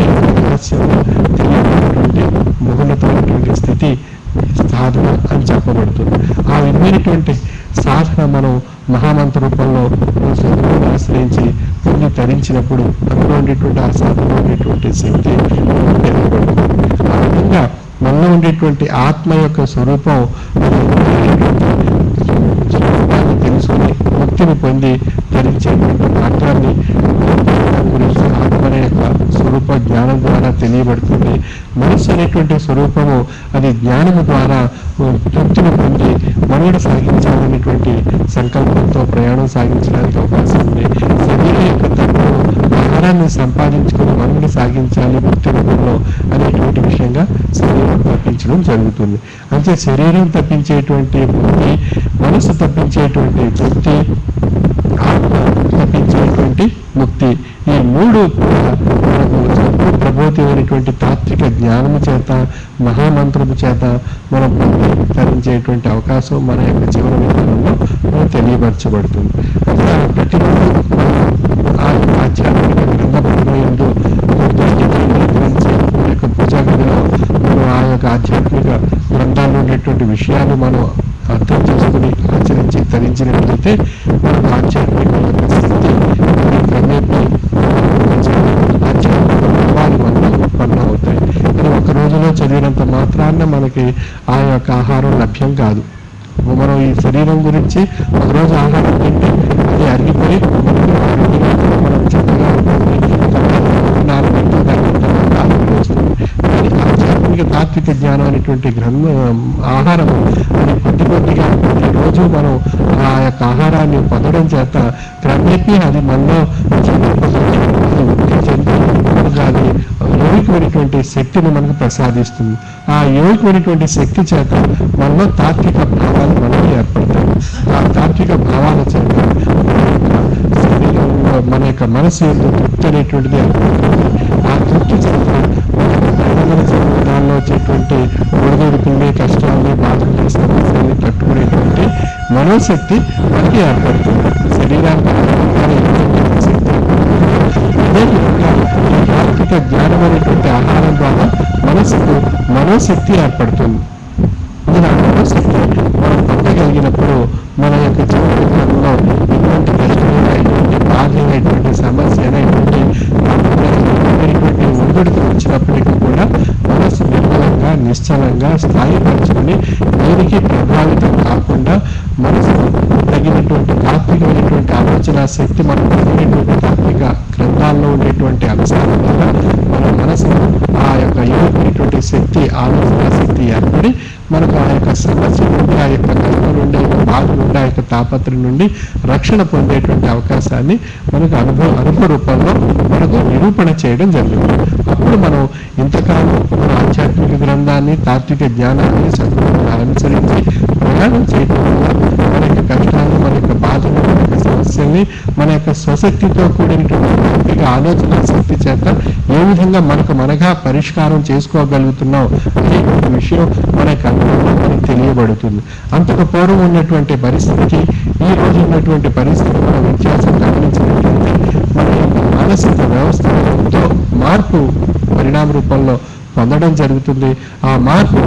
రహస్యంలో తెలియనటువంటి మహోన్నతమైనటువంటి స్థితి సాధన అని చెప్పబడుతుంది. ఆ విధమైనటువంటి సాధన మనం మహామంత్ర రూపంలో సద్గురువుని ఆశ్రయించి పొంది తరించినప్పుడు అందులో ఉండేటువంటి ఆ సాధనలో ఉండేటువంటి శక్తి పెరగబడుతుంది. ఆ విధంగా మనలో ఉండేటువంటి ఆత్మ యొక్క స్వరూపం స్వరూపాన్ని తెలుసుకుని ముక్తిని పొంది ధరించేటువంటి మార్గాన్ని గురించి ఆత్మ యొక్క స్వరూప జ్ఞానం ద్వారా తెలియబడుతుంది. మనస్సు అనేటువంటి స్వరూపము అది జ్ఞానము ద్వారా తృప్తిని పొంది మనుగడ సాగించాలనేటువంటి సంకల్పంతో ప్రయాణం సాగించడానికి అవకాశం ఉంది. శరీరం యొక్క తత్వం ఆహారాన్ని సంపాదించుకుని మనుగడ సాగించాలి ముక్తి రూపంలో అనేటువంటి విషయంగా శరీరం తప్పించడం జరుగుతుంది. అంటే శరీరం తప్పించేటువంటి ముక్తి, మనసు తప్పించేటువంటి తృప్తి, ఆత్మ తప్పించేటువంటి ముక్తి, ఈ మూడు మనకు ప్రబోధమైనటువంటి తాత్విక జ్ఞానము చేత మహామంత్రము చేత మనం ధరించేటువంటి అవకాశం మన యొక్క జీవన విధానంలో మనం తెలియపరచబడుతుంది. అట్లా ప్రతిరోజు ఆధ్యాత్మిక గ్రంథ పఠనంలో గురించి మన యొక్క పూజా గదిలో మనం ఆ యొక్క ఆధ్యాత్మిక గ్రంథాల్లో ఉండేటువంటి విషయాలు మనం అర్థం చేసుకుని ఆచరించి ధరించినట్లయితే మనకు ఆధ్యాత్మిక స్థితి క్రమేపీ ఆధ్యాత్మిక భావాలు మనలో ఉత్పన్నం అవుతాయి. కానీ ఒక రోజులో చదివినంత మాత్రాన మనకి ఆ యొక్క ఆహారం లభ్యం కాదు. మనం ఈ శరీరం గురించి ఒకరోజు ఆహారం తింటే అది అరిగిపోయి మనం చక్కగా ఉంటుంది, 4 గంటలు దాని తర్వాత ఆరోగ్యం వస్తుంది. కానీ ఆధ్యాత్మిక తాత్విక జ్ఞానం అనేటువంటి ఆహారం అది కొద్దిగా ప్రతిరోజు మనం ఆ యొక్క ఆహారాన్ని పొందడం చేత క్రమేపీ అది మనలో అది యోగికమైనటువంటి శక్తిని మనకు ప్రసాదిస్తుంది. ఆ యోగికమైనటువంటి శక్తి చేత మనలో తాత్విక భావాలు మనలో ఏర్పడతాయి. ఆ తాత్విక భావాల చేత శరీరంలో మన యొక్క మనసు యొక్క తృప్తి అనేటువంటిది ఏర్పడుతుంది. ఆ తృప్తి చేత జీవితాల్లో వచ్చేటువంటి ఒడిదుడుకుల్ని, కష్టాలని, బాధల్ని, సమస్యల్ని తట్టుకునేటువంటి మనోశక్తి మనకి ఏర్పడుతుంది. శరీరానికి శక్తి అదేవిధంగా ఈ తాత్విక జ్ఞానం అనేటువంటి ఆహారం ద్వారా మనసుకు మనోశక్తి ఏర్పడుతుంది. ఆ మనోశక్తి మనం పొందగలిగినప్పుడు మన యొక్క జీవితంలో ఎటువంటి కష్టమైనటువంటి బాధ అయినటువంటి సమస్య అయినటువంటి ఒడిదుడుకు వచ్చినప్పటికీ కూడా మనసు నిర్మలంగా నిశ్చలంగా స్థాయిపరచుకొని దేనికి ప్రభావితం కాకుండా మనసు తగినటువంటి తాత్వికమైనటువంటి ఆలోచన శక్తి మనం తగినటువంటి తాత్విక గ్రంథాల్లో ఉండేటువంటి అంశాల ద్వారా మన మనసు ఆ యొక్క యోగమైనటువంటి శక్తి ఆలోచన శక్తి ఏర్పడి మనకు ఆ యొక్క సమస్య నుండి, ఆ యొక్క కష్టం నుండి, ఆ యొక్క బాధ నుండి, ఆ యొక్క తాపత్రం నుండి రక్షణ పొందేటువంటి అవకాశాన్ని మనకు అనుభవ రూపంలో మనకు నిరూపణ చేయడం జరుగుతుంది. అప్పుడు మనం ఇంతకాలం మన ఆధ్యాత్మిక గ్రంథాన్ని, తాత్విక జ్ఞానాన్ని, సద్గురువులను అనుసరించి ప్రయాణం చేయడం వల్ల మన యొక్క కష్టాలు, మన యొక్క బాధలు, మన యొక్క సమస్యల్ని మన యొక్క స్వశక్తితో కూడినటువంటి ఆలోచన శక్తి చేత ఏ విధంగా మనగా పరిష్కారం చేసుకోగలుగుతున్నాం అనేటువంటి విషయం మన యొక్క అనుభవంలో మనకు తెలియబడుతుంది. అంతకు పూర్వం ఉన్నటువంటి పరిస్థితికి ఈ రోజు ఉన్నటువంటి పరిస్థితి మన వ్యత్యాసం గమనించినట్లయితే మన యొక్క మానసిక వ్యవస్థలో ఎంతో మార్పు పరిణామ రూపంలో పొందడం జరుగుతుంది. ఆ మార్పు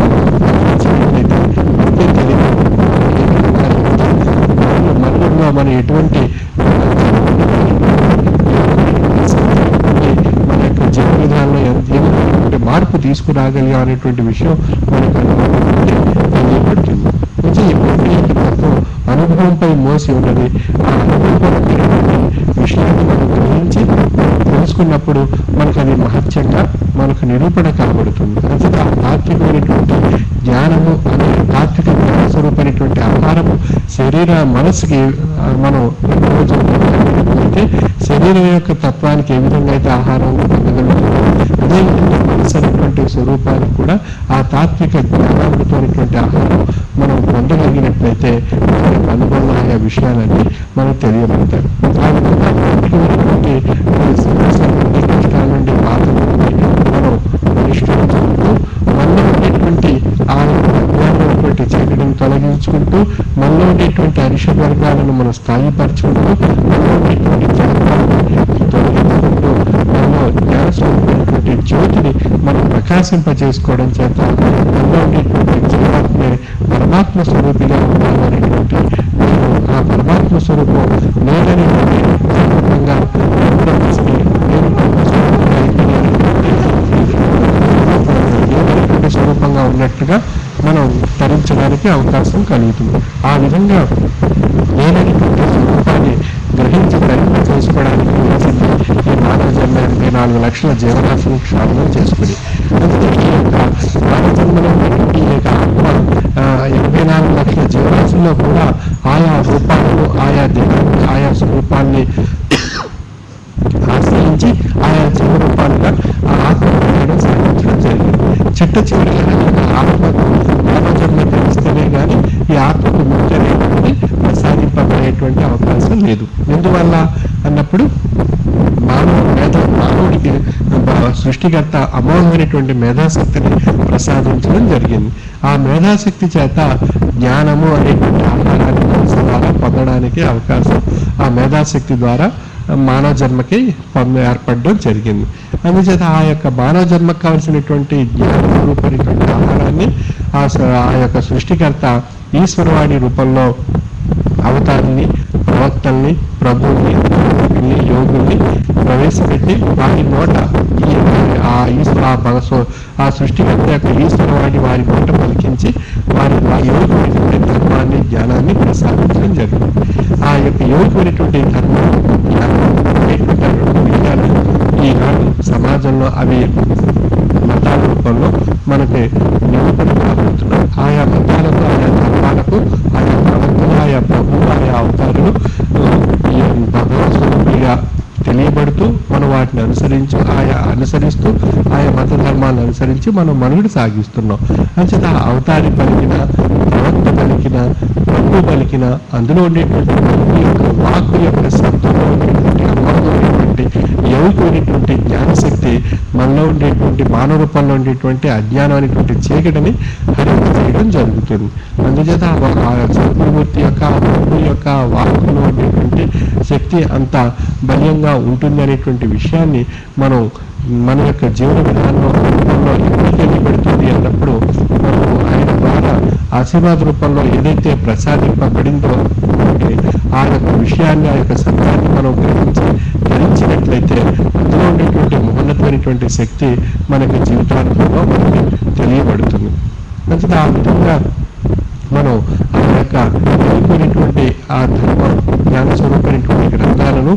మనలో మన ఎటువంటి మన యొక్క జీవన విధానంలో ఏమైనటువంటి మార్పు తీసుకురాగలిగా అనేటువంటి విషయం మనకు తెలియబడుతుంది. ఈ తత్వం అనుభవంపై మోసి ఉన్నది. ఆ అనుభవం విషయాన్ని మనం గ్రహించి తెలుసుకున్నప్పుడు మనకు అది మహత్యంగా మనకు నిరూపణ కాబడుతుంది. అంటే ఆ తాత్వికమైనటువంటి జ్ఞానము అనే తాత్విక జ్ఞాన స్వరూపమైనటువంటి ఆహారము శరీర మనసుకి మనం రోజు అయితే శరీరం యొక్క తత్వానికి ఏ విధంగా అయితే ఆహారం పొందగలుగుతుందో అదేవిధంగా మనసు అనేటువంటి స్వరూపానికి కూడా ఆ తాత్విక జ్ఞానామృతమైనటువంటి ఆహారం మనం పొందగలిగినట్లయితే మనకు అనుభవంలో ఆయా విషయాలన్నీ మనకు తెలియబడతాయి. ఆ విధంగా తాత్వికమైనటువంటి సమస్యల నుండి, కష్టాల నుండి, బాధల నుండి మనం పరిష్కరించుకుంటూ మనలో ఉండేటువంటి ఆ అజ్ఞానమైనటువంటి చీకటిని తొలగించుకుంటూ మనలో ఉండేటువంటి అరిషడ్ వర్గాలను మనం స్థాయిపరచుకుంటూ మనలో ఉండేటువంటి వికాసింపజేసుకోవడం చేత మనలో ఉండేటువంటి జీవాత్మే పరమాత్మ స్వరూపిగా ఉండాలనేటువంటి ఆ పరమాత్మ స్వరూపం నేననేటువంటి స్వరూపంగా ఎప్పుడొస్తే నేను ఏదైనటువంటి స్వరూపంగా ఉన్నట్టుగా మనం తరించడానికి అవకాశం కలుగుతుంది. ఆ విధంగా నేననేటువంటి స్వరూపాన్ని గ్రహించి ధరింప చేసుకోవడానికి వచ్చింది ఈ మానవ జన్మ 84 లక్షల జీవరాశులు క్షామం చేసుకుని. అందుకే ఈ యొక్క మానవ జన్మలో ఈ యొక్క ఆత్మ 84 లక్షల జీవరాశుల్లో కూడా ఆయా రూపాలను, ఆయా దేహాన్ని, ఆయా స్వరూపాన్ని ఆశ్రయించి ఆయా జీవ రూపాలుగా ఆ ఆత్మ సాధించడం జరిగింది. చిట్ట చివరిగా ఆత్మకు మానవ జన్మ తెలిస్తేనే కానీ ఈ ఆత్మకు ముక్తి అనేటువంటి ప్రసాదింపబడేటువంటి అవకాశం లేదు. ఎందువల్ల అన్నప్పుడు మానవుడికి సృష్టికర్త అమోఘమైనటువంటి మేధాశక్తిని ప్రసాదించడం జరిగింది. ఆ మేధాశక్తి చేత జ్ఞానము అనేటువంటి ఆహారాన్ని మనసు ద్వారా పొందడానికి అవకాశం ఆ మేధాశక్తి ద్వారా మానవ జన్మకి ఏర్పడడం జరిగింది. అందుచేత ఆ యొక్క మానవ జన్మకు కావలసినటువంటి జ్ఞాన రూపమైనటువంటి ఆహారాన్ని ఆ యొక్క సృష్టికర్త ఈశ్వరవాణి రూపంలో అవతారిని, ప్రవక్తల్ని, ప్రభువుల్ని, యోగుల్ని ప్రవేశపెట్టి వారి నోట ఆ సృష్టికర్త యొక్క ఈశ్వరవాణి వారి నోట పలికించి వారి యోగమైనటువంటి ధర్మాన్ని, జ్ఞానాన్ని ప్రసాదించడం జరిగింది. ఆ యొక్క యోగమైనటువంటి ధర్మం, జ్ఞానం అనేటువంటి విషయాలు ఈనాడు సమాజంలో అవి మతాల రూపంలో మనకి నిరూపణ కాబడుతున్నాయి. ఆయా మతాలకు, ఆయా ధర్మాలకు, ఆయా ప్రవక్తలు, ఆయా ప్రభువులు, ఆయా అవతారులు భగవత్ స్వరూపిగా తెలియబడుతూ మనం వాటిని అనుసరిస్తూ ఆయా మత ధర్మాలను అనుసరించి మనం మనుగడ సాగిస్తున్నాం. అంచేత అవతారి పలికిన, ప్రవక్త పలికిన, ప్రభు పలికిన అందులో ఉండేటువంటి యొక్క వాక్కు యొక్క శబ్దంలో ఉండేటువంటి అమోఘమైనటువంటి యౌకమైనటువంటి జ్ఞానశక్తి మనలో ఉండేటువంటి మానవ రూపంలో ఉండేటువంటి అజ్ఞానం అనేటువంటి చీకటిని హరింప చేయడం జరుగుతుంది. అందుచేత ఆ సద్గురుమూర్తి యొక్క, ప్రభు యొక్క వాక్కులో ఉండేటువంటి శక్తి అంత బలీయంగా ఉంటుంది అనేటువంటి విషయాన్ని మనం మన యొక్క జీవన విధానంలో ఎప్పుడు తెలియబెడుతుంది అన్నప్పుడు మనం ఆయన ద్వారా ఆశీర్వాద రూపంలో ఏదైతే ప్రసాదింపబడిందో ఆ యొక్క విషయాన్ని, ఆ యొక్క సత్యాన్ని మనం ధరించినట్లయితే అందులో ఉండేటువంటి మహోన్నతమైనటువంటి శక్తి మనకి జీవితానుభవంలో మనకి తెలియబడుతుంది. మంచిది ఆ విధంగా మనం ఆ యొక్క తెలియనటువంటి ఆ ధర్మ జ్ఞాన స్వరూపమైనటువంటి గ్రంథాలను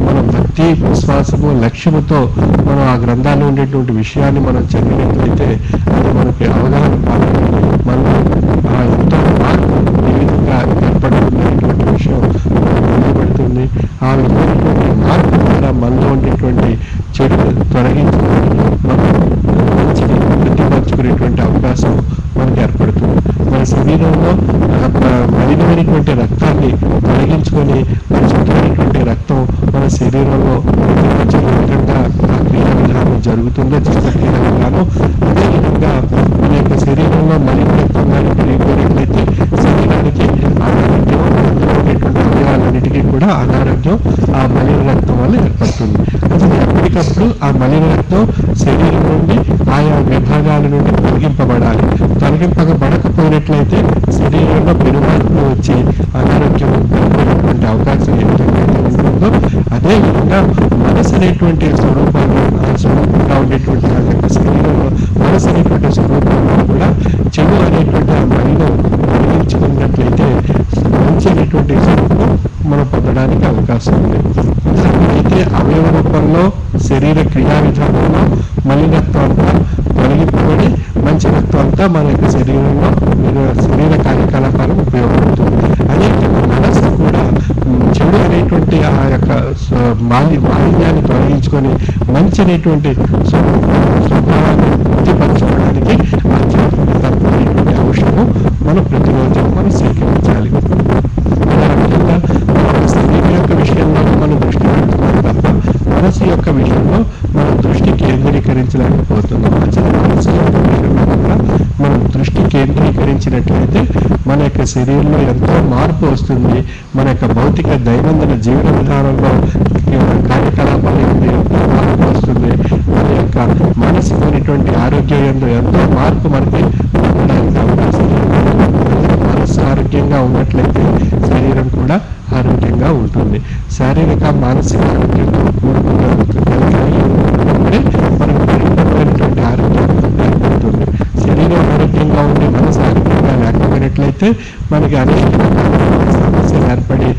మనం భక్తి, విశ్వాసము, లక్ష్యముతో మనం ఆ గ్రంథాల్లో ఉండేటువంటి విషయాన్ని మనం చదివినట్లయితే అది మనకి అవగాహన కావాలి. మనం ఎంతో మార్పు ఏ విధంగా ఏర్పడుతుంది అనేటువంటి విషయం తెలియబడుతుంది. ఆ విధమైనటువంటి మార్పు ద్వారా మనలో ఉండేటువంటి చెడు తొలగించుకొని మనం మంచిని వృద్ధిపరచుకునేటువంటి అవకాశం మనకి ఏర్పడుతుంది. మన శరీరంలో మలినమైనటువంటి రక్తాన్ని తొలగించుకొని పరిశుద్ధమైనటువంటి రక్తం మన శరీరంలో వచ్చే విధంగా ఆ క్రియా విధానం జరుగుతుందో చిన్న క్రియా విధానం అదేవిధంగా మన యొక్క శరీరంలో మలిన రక్తం కానీ పెరిగిపోయినట్లయితే శరీరానికి అనారోగ్యం, అందులో ఉండేటువంటి అవయవాలన్నిటికీ కూడా అనారోగ్యం ఆ మలిన రక్తం వల్ల ఏర్పడుతుంది. అసలు ఎప్పటికప్పుడు ఆ మలిన రక్తం శరీరం నుండి ఆయా విభాగాల నుండి తొలగింపబడాలి. తొలగింపబడకపోయినట్లయితే శరీరంలో పెనుమార్పులు వచ్చి అనారోగ్యం కలిగేటువంటి అవకాశం ఏ విధంగా ఉంటుందో అదేవిధంగా మనసు అనేటువంటి స్వరూపాన్ని, ఆ స్వరూపంగా ఉండేటువంటి ఆ యొక్క శరీరంలో మనసు అనేటువంటి స్వరూపంలో కూడా చెడు అనేటువంటి ఆ మలిలో తొలగించుకున్నట్లయితే మంచి అనేటువంటి స్వరూపం మనం పొందడానికి అవకాశం ఉంది. అయితే అవయవ రూపంలో శరీర క్రియా విధానంలో మలినత్వం అంతా తొలగింపబడి మంచి రక్తం అంతా మన యొక్క శరీరంలో శరీర కార్యకలాపాలకు ఉపయోగపడుతుంది. అదే మనసు కూడా చెడు అనేటువంటి ఆ యొక్క మాలిన్యాన్ని తొలగించుకొని మంచి అనేటువంటి స్వభావాన్ని వృద్ధిపరచుకోవడానికి ఆధ్యాత్మిక తత్వం అనేటువంటి ఔషధం మనం ప్రతిరోజు మనం స్వీకరించాలి. అదేవిధంగా శరీరం యొక్క విషయంలో మనం దృష్టి పెడుతున్నాం తప్ప మనసు యొక్క విషయంలో మనం దృష్టి కేంద్రీకరించలేకపోతున్నాం. మనసు యొక్క విషయంలో కూడా మనం దృష్టి కేంద్రీకరించినట్లయితే మన యొక్క శరీరంలో ఎంతో మార్పు వస్తుంది. మన యొక్క భౌతిక దైనందిన జీవన విధానంలో కార్యకలాపాలు మార్పు వస్తుంది. చేస్తుంది. మన యొక్క మానసికమైనటువంటి ఆరోగ్యం ఎంతో మార్పు మనకి పొందడానికి అవకాశం ఉంది. మనసు ఆరోగ్యంగా ఉన్నట్లయితే శరీరం కూడా ఆరోగ్యంగా ఉంటుంది. శారీరక మానసిక ఆరోగ్యంతో మనకు పరిపూర్ణమైనటువంటి ఆరోగ్యం ఏర్పడుతుంది. శరీరం ఆరోగ్యంగా ఉండి మనసు ఆరోగ్యంగా లేకపోయినట్లయితే మనకి అనేక సమస్యలు ఏర్పడి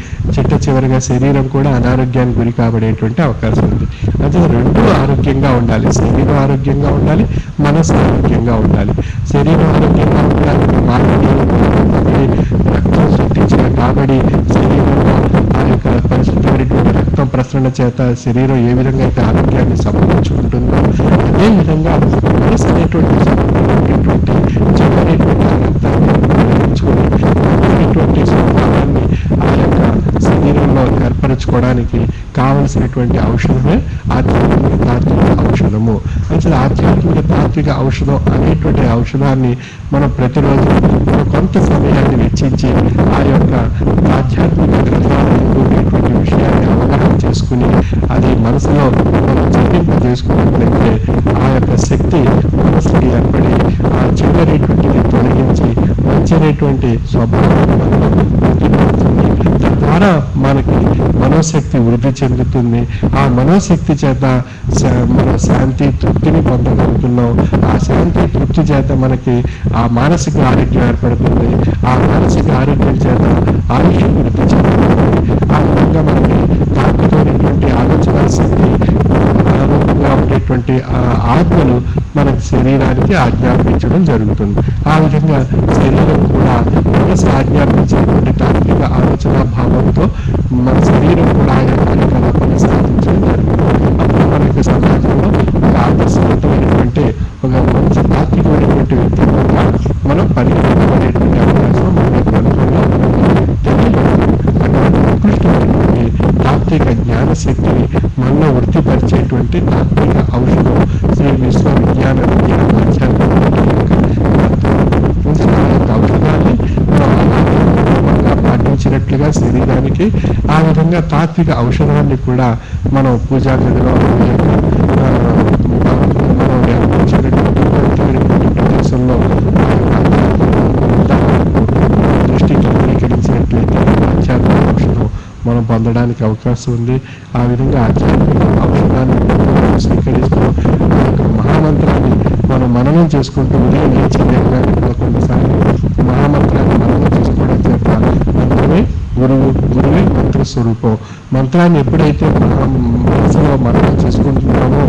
చివరిగా శరీరం కూడా అనారోగ్యానికి గురి కాబడేటువంటి అవకాశం ఉంది. అయితే రెండూ ఆరోగ్యంగా ఉండాలి. శరీరం ఆరోగ్యంగా ఉండాలి, మనసు ఆరోగ్యంగా ఉండాలి. శరీరం ఆరోగ్యంగా ఉండడానికి రక్తం సృష్టించిన కాబట్టి శరీరంలో ఆ యొక్క పరిశుద్ధమైనటువంటి రక్తం ప్రసరణ చేత శరీరం ఏ విధంగా అయితే ఆరోగ్యాన్ని సమకూర్చుకుంటుందో అదే విధంగా మనసు అనేటువంటి చెడ్డనేటువంటి ఆ రక్తాన్ని ఉపయోగించుకుని స్వభావాన్ని ఆ యొక్క శరీరంలో ఏర్పరచుకోవడానికి కావలసినటువంటి ఔషధమే ఆధ్యాత్మిక తాత్విక ఔషధము. అసలు ఆధ్యాత్మిక తాత్విక ఔషధం అనేటువంటి ఔషధాన్ని మనం ప్రతిరోజు కొంత సమయాన్ని వెచ్చించి ఆ యొక్క ఆధ్యాత్మిక గ్రంథాలను ఉండేటువంటి విషయాన్ని అవగాహన చేసుకుని అది మనసులో మనం జీవింపజేసుకున్నట్లయితే ఆ యొక్క శక్తి మనసుకి ఏర్పడి ఆ చెడ్డనేటువంటిది తొలగించి మంచినటువంటి స్వభావాన్ని మనలో వృద్ధిపడుతుంది. తద్వారా మనకి మనోశక్తి వృద్ధి చెందుతుంది. ఆ మనోశక్తి చేత మన శాంతి తృప్తిని పొందగలుగుతున్నాం. ఆ శాంతి తృప్తి చేత మనకి ఆ మానసిక ఆరోగ్యం ఏర్పడుతుంది. ఆ మానసిక ఆరోగ్యం చేత ఆయుష్ వృద్ధి చెందుతుంది. ఆ విధంగా మనకి తాకుతోనేటువంటి ఆలోచన శక్తి ఆరోగ్యంగా ఉండేటువంటి ఆత్మలు మనకి శరీరానికి ఆజ్ఞాపించడం జరుగుతుంది. ఆ విధంగా శరీరం కూడా మనసు ఆజ్ఞాపించేటువంటి తాత్విక ఆలోచన భావంతో మన శరీరం కూడా ఆయా కార్యకలాపాన్ని సాధించడం జరుగుతుంది. అప్పుడు మనకి సమాజంలో ఒక ఆదర్శవంతమైనటువంటి ఒక మంచి తాత్వికమైనటువంటి వ్యక్తిత్వంగా మనం పరిగణించబడేటువంటి అవకాశం మన గ్రంథంలో తెలియబడుతుంది. అటువంటి ఉత్కృష్టమైనటువంటి తాత్విక జ్ఞానశక్తిని మనలో వృద్ధిపరిచేటువంటి తాత్విక ఔషధం శ్రీ విశ్వవిజ్ఞాన విద్యా ఆధ్యాత్మిక ఔషధాన్ని మనం పాటించినట్లుగా శరీరానికి ఆ విధంగా తాత్విక ఔషధాన్ని కూడా మనం పూజా గదిలో మనం ఏర్పరిచినటువంటి ప్రదేశంలో దృష్టి కేంద్రీకరించినట్లయితే ఆధ్యాత్మిక ఔషధం మనం పొందడానికి అవకాశం ఉంది. ఆ విధంగా ఆధ్యాత్మిక ఔషధాన్ని స్వీకరిస్తూ ఆ యొక్క మహామంత్రాన్ని మనం మననం చేసుకుంటూ ఉదయం లేచి లేవగానే 11 సార్లు మహామంత్రాన్ని మననం చేసుకోవడం చేత మంత్రమే గురువే మంత్ర స్వరూపం. మంత్రాన్ని ఎప్పుడైతే మనసులో మననం చేసుకుంటున్నామో